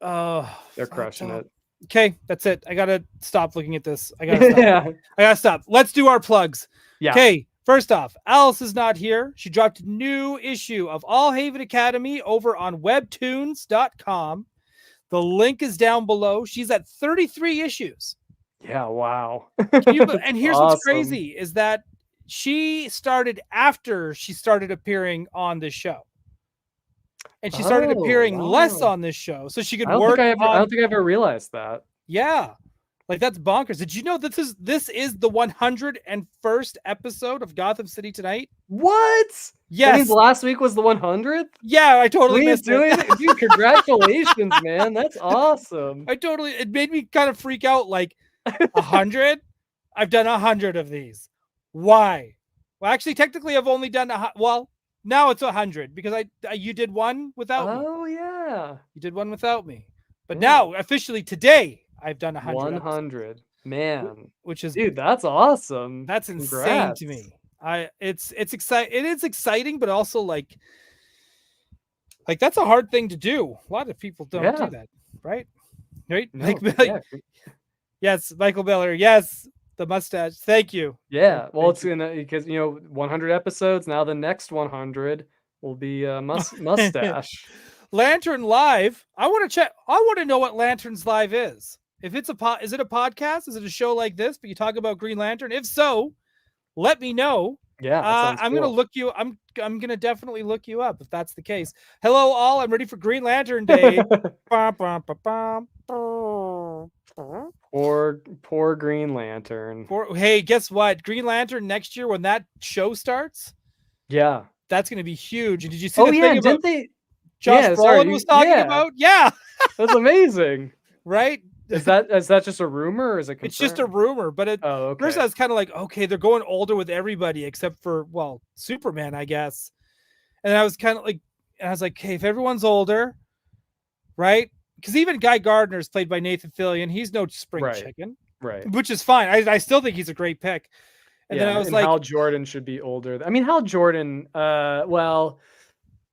Oh,
they're crushing it.
Okay, that's it. I gotta stop looking at this. I gotta stop.
Yeah,
I gotta stop. Let's do our plugs.
yeah.
Okay, first off, Alice is not here. She dropped a new issue of All Haven Academy over on webtoons.com. The link is down below. She's at 33 issues.
Yeah, wow.
And here's what's
awesome.
crazy is that she started after she started appearing on this show. And she started appearing less on this show so she could work on...
I don't think I ever realized that.
Yeah. Like, that's bonkers. Did you know this is the 101st episode of Gotham City Tonight?
What?
Yes.
That means last week was the 100th?
Yeah, I totally missed it.
Dude, congratulations, man. That's awesome.
It made me kind of freak out. Like, 100? I've done 100 of these. Why? Well, actually, technically, I've only done now it's 100 because you did one without me.
Oh, yeah.
You did one without me. But now, officially today, I've done 100.
100. Man.
Which is...
Dude, that's awesome.
That's insane to me. It's exciting. It is exciting, but also like that's a hard thing to do. A lot of people don't do that, right? Right?
No,
yes, Michael Miller. Yes, the mustache. Thank you.
Yeah. Well, it's because 100 episodes. Now the next 100 will be mustache.
Lantern Live. I want to check. I want to know what Lantern's Live is. If it's is it a podcast? Is it a show like this? But you talk about Green Lantern. If so, let me know.
Yeah,
I'm gonna look you. I'm gonna definitely look you up if that's the case. Hello, all. I'm ready for Green Lantern Day.
Poor Green Lantern.
Hey, guess what? Green Lantern next year when that show starts.
Yeah,
that's gonna be huge. And did you see the thing about
didn't they?
Josh Brolin was talking about? Yeah,
that's amazing.
Right?
Is that just a rumor or is it confirmed?
It's just a rumor, but first I was kind of like, okay, they're going older with everybody except for, Superman, I guess. And I was kind of like, hey, if everyone's older, right? Because even Guy Gardner's played by Nathan Fillion. He's no spring chicken. Right. Which is fine. I still think he's a great pick. And then I was like,
Hal Jordan should be older. I mean, Hal Jordan, I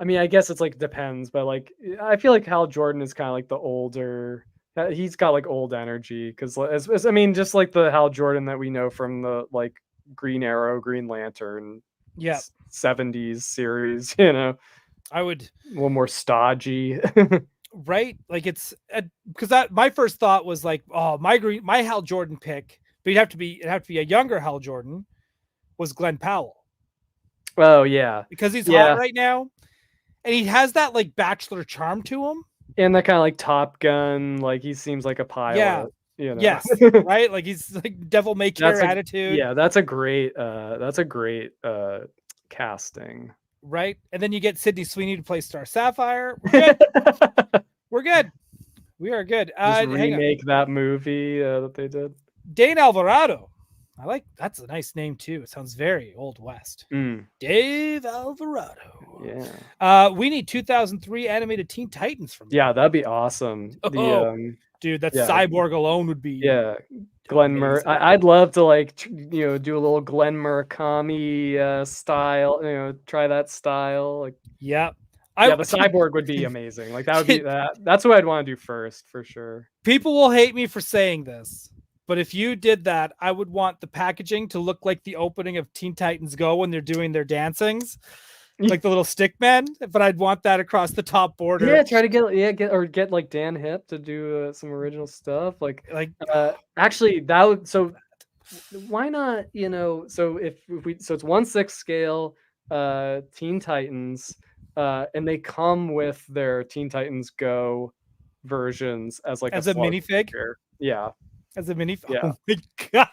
mean, I guess it's like depends, but like I feel like Hal Jordan is kind of like the older. He's got like old energy because I mean, just like the Hal Jordan that we know from the like Green Arrow, Green Lantern, 70s series.
I would
a little more stodgy,
right? Like it's because my first thought was like, oh, my Hal Jordan pick, but it'd have to be a younger Hal Jordan, was Glenn Powell.
Oh yeah,
because he's hot right now. And he has that like bachelor charm to him.
And that kind of like Top Gun, like he seems like a pilot.
Yeah. Yes. Right? Like he's like devil may care attitude.
Yeah, that's a great casting.
Right? And then you get Sydney Sweeney to play Star Sapphire. We're good. We're good. We are good.
Just remake that movie that they did.
Dane Alvarado. That's a nice name too. It sounds very Old West. Dave Alvarado.
Yeah.
We need 2003 animated Teen Titans from.
Yeah, that'd be awesome.
Dude, that Cyborg alone would be.
Yeah. Glenn I'd love to do a little Glenn Murakami style. Try that style. Like.
Yeah.
The Cyborg would be amazing. Like that would be that. That's what I'd want to do first for sure.
People will hate me for saying this. But if you did that, I would want the packaging to look like the opening of Teen Titans Go when they're doing their dancings, like the little stick men. But I'd want that across the top border.
Yeah, try to get like Dan Hipp to do some original stuff. Actually, that would why not? So it's 1/6 scale Teen Titans, and they come with their Teen Titans Go versions as a
minifig.
Yeah.
As a mini,
yeah.
Oh my god!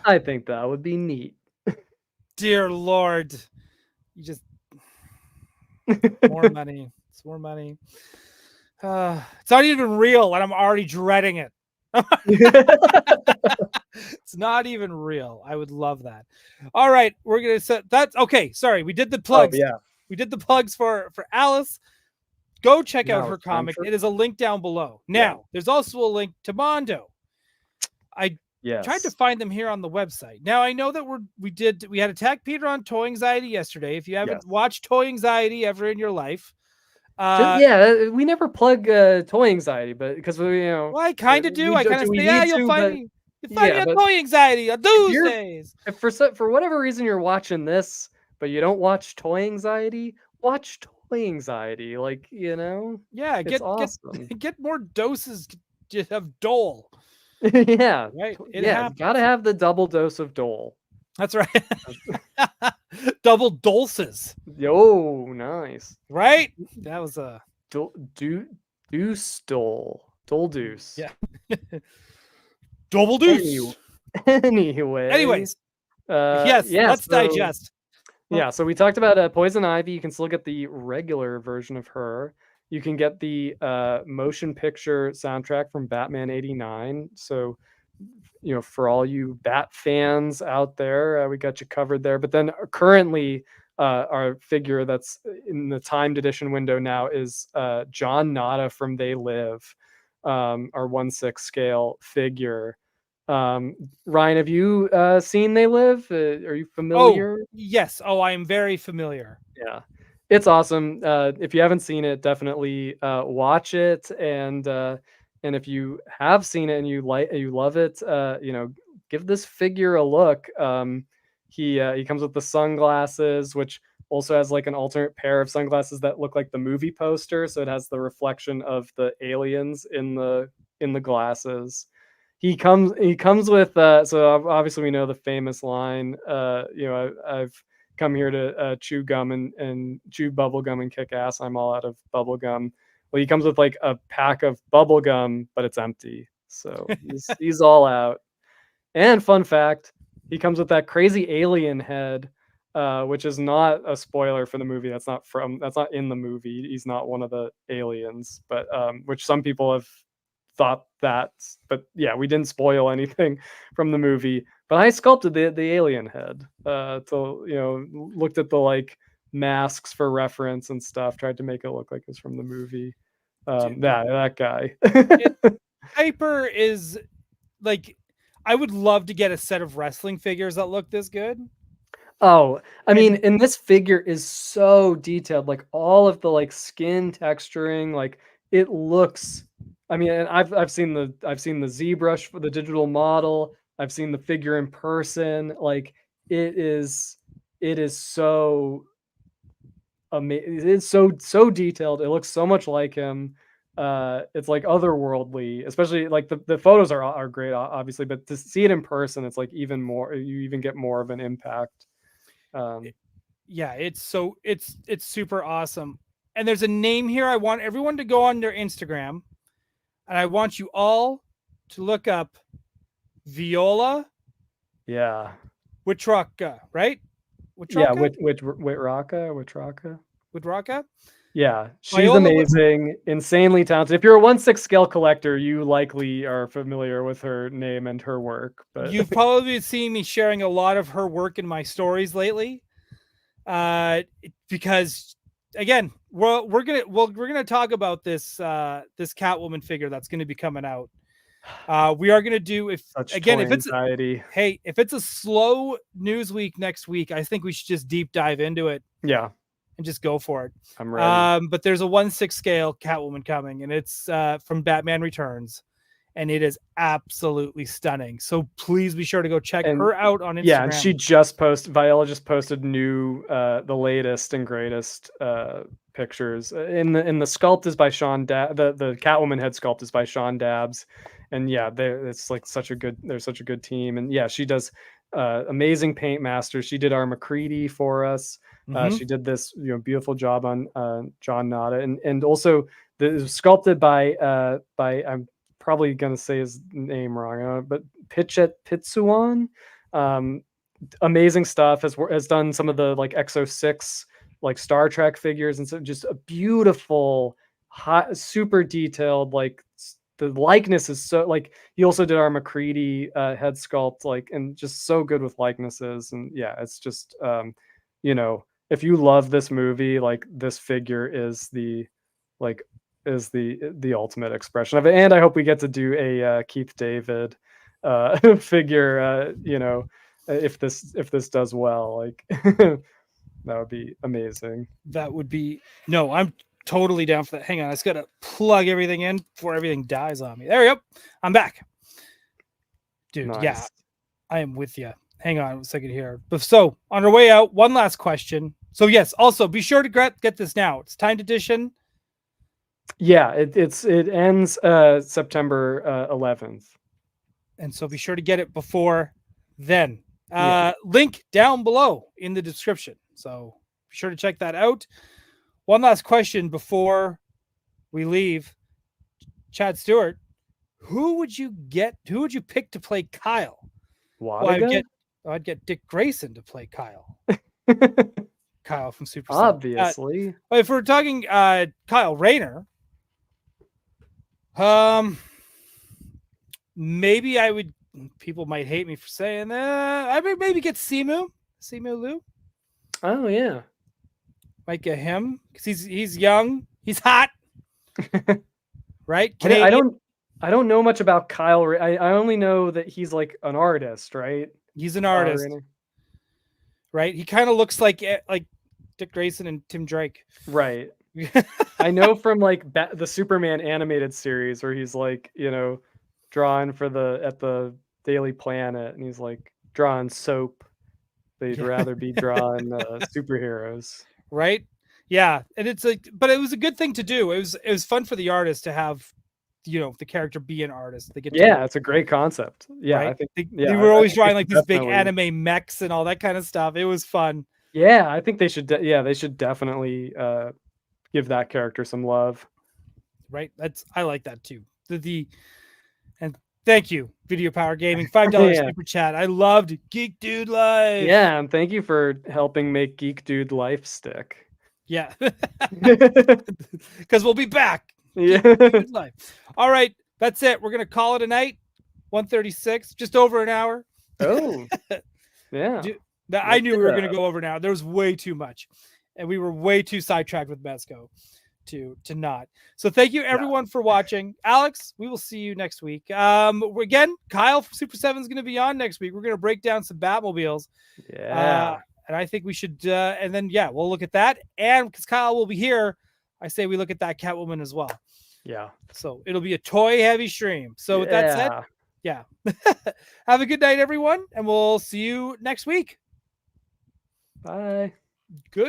I think that would be neat.
Dear Lord, you just more money. It's more money. It's not even real, and I'm already dreading it. It's not even real. I would love that. All right, we're gonna set that. Okay, sorry, we did the plugs. We did the plugs for Alice. Go check out her comic. It is a link down below. Now, there's also a link to Mondo. I tried to find them here on the website. Now, I know that we had Attack Peter on Toy Anxiety yesterday. If you haven't watched Toy Anxiety ever in your life.
We never plug Toy Anxiety, but because well,
I kind of do. I kind of say, you'll find me. You find me on Toy Anxiety on Tuesdays.
If for whatever reason you're watching this, but you don't watch Toy Anxiety, watch Toy toy anxiety. Like,
Yeah,
it's awesome.
get more doses of Doell.
Yeah,
Right. It
yeah,
happens.
gotta have the double dose of Doell.
That's right. Double doses.
Yo, nice.
Right? That was a
Deuce Dole Deuce.
Yeah. Double deuce.
Anyways,
yes,
yeah,
let's digest.
Yeah, so we talked about Poison Ivy. You can still get the regular version of her. You can get the motion picture soundtrack from Batman '89. So, for all you Bat fans out there, we got you covered there. But then currently, our figure that's in the timed edition window now is John Nada from They Live, our 1/6 scale figure. Ryan, have you seen They Live? Are you familiar?
Yes. Oh, I am very familiar.
Yeah, it's awesome. If you haven't seen it, definitely watch it. And if you have seen it and you love it, give this figure a look. He comes with the sunglasses, which also has like an alternate pair of sunglasses that look like the movie poster. So it has the reflection of the aliens in the glasses. He comes with so obviously we know the famous line. I've come here to chew gum and chew bubble gum and kick ass. I'm all out of bubble gum. Well, he comes with like a pack of bubble gum, but it's empty. So he's all out. And fun fact, he comes with that crazy alien head, which is not a spoiler for the movie. That's not in the movie. He's not one of the aliens, but which some people have thought that. But yeah, we didn't spoil anything from the movie. But I sculpted the alien head. Looked at the like masks for reference and stuff. Tried to make it look like it's from the movie. That guy.
Piper is like, I would love to get a set of wrestling figures that look this good.
Oh, I mean, and this figure is so detailed. Like all of the like skin texturing, like it looks. I mean, and I've seen the ZBrush for the digital model. I've seen the figure in person. Like it is so amazing. It's so detailed. It looks so much like him. It's like otherworldly, especially like the photos are great, obviously, but to see it in person, it's like even more. You even get more of an impact.
Yeah, it's super awesome. And there's a name here. I want everyone to go on their Instagram. And I want you all to look up Viola.
Yeah.
Witraka, right?
Witraka? Yeah, Witraka. Yeah, she's Viola amazing, insanely talented. If you're a 1/6 scale collector, you likely are familiar with her name and her work. But
you've probably seen me sharing a lot of her work in my stories lately. Because again, we're gonna talk about this this Catwoman figure that's gonna be coming out. We are gonna do if it's a slow news week next week, I think we should just deep dive into it.
Yeah,
and just go for it.
I'm ready.
But there's a 1/6 scale Catwoman coming, and it's from Batman Returns, and it is absolutely stunning. So please be sure to go check her out on Instagram.
Yeah, and Viola just posted new the latest and greatest pictures. In the sculpt is by Sean the Catwoman head sculpt is by Sean Dabbs. And yeah, it's like such a good team. And yeah, she does amazing paint masters. She did our McCready for us. She did this beautiful job on John Nada, and also sculpted by I'm probably gonna say his name wrong, but Pichet Pitsuan. Amazing stuff. Has done some of the like Exo-6 like Star Trek figures, and so just a beautiful, super detailed, like the likeness is so like. He also did our McCready head sculpt, like, and just so good with likenesses. And yeah, it's just if you love this movie, like this figure is the ultimate expression of it. And I hope we get to do a Keith David figure, if this does well, like that would be amazing.
That would be I'm totally down for that. Hang on, I just gotta plug everything in before everything dies on me. There we go. I'm back. Dude, nice. Yeah, I am with you. Hang on a second here. So on our way out, one last question. So yes, also be sure to get this now. It's timed edition.
Yeah, it ends September 11th.
And so be sure to get it before then. Link down below in the description. So be sure to check that out. One last question before we leave. Chad Stewart, who would you pick to play Kyle? Well, I'd get Dick Grayson to play Kyle. Kyle from Super Seven.
Obviously.
If we're talking Kyle Rayner, maybe I would. People might hate me for saying that. I would maybe get Simu Liu.
Oh yeah,
might get him because he's young, he's hot, right?
I don't know much about Kyle. I only know that he's like an artist, right?
He's an artist, right? He kind of looks like Dick Grayson and Tim Drake,
right? I know from like the Superman animated series where he's like, drawing at the Daily Planet, and he's like drawing soap. They'd rather be drawing superheroes,
right? Yeah, and it's like, but it was a good thing to do. It was fun for the artist to have, the character be an artist. They get
it's a great concept. Yeah,
right?
I think
they were always drawing like these big anime mechs and all that kind of stuff. It was fun.
Yeah, I think they should. They should definitely give that character some love.
Right. I like that too. And thank you, Video Power Gaming, $5 super chat. I loved Geek Dude Life.
Yeah, and thank you for helping make Geek Dude Life stick.
Yeah, because we'll be back.
Yeah.
Dude Life. All right, that's it. We're gonna call it a night. 1:36, just over an hour.
Oh, yeah.
I knew we were gonna go over an hour. There was way too much, and we were way too sidetracked with Mezco to not. So thank you everyone for watching. Alex, we will see you next week. Again, Kyle from Super 7 is going to be on next week. We're going to break down some Batmobiles.
Yeah.
And I think we should and then we'll look at that. And because Kyle will be here, I say we look at that Catwoman as well.
Yeah.
So it'll be a toy heavy stream. So with that said, have a good night everyone, and we'll see you next week.
Bye.
Good.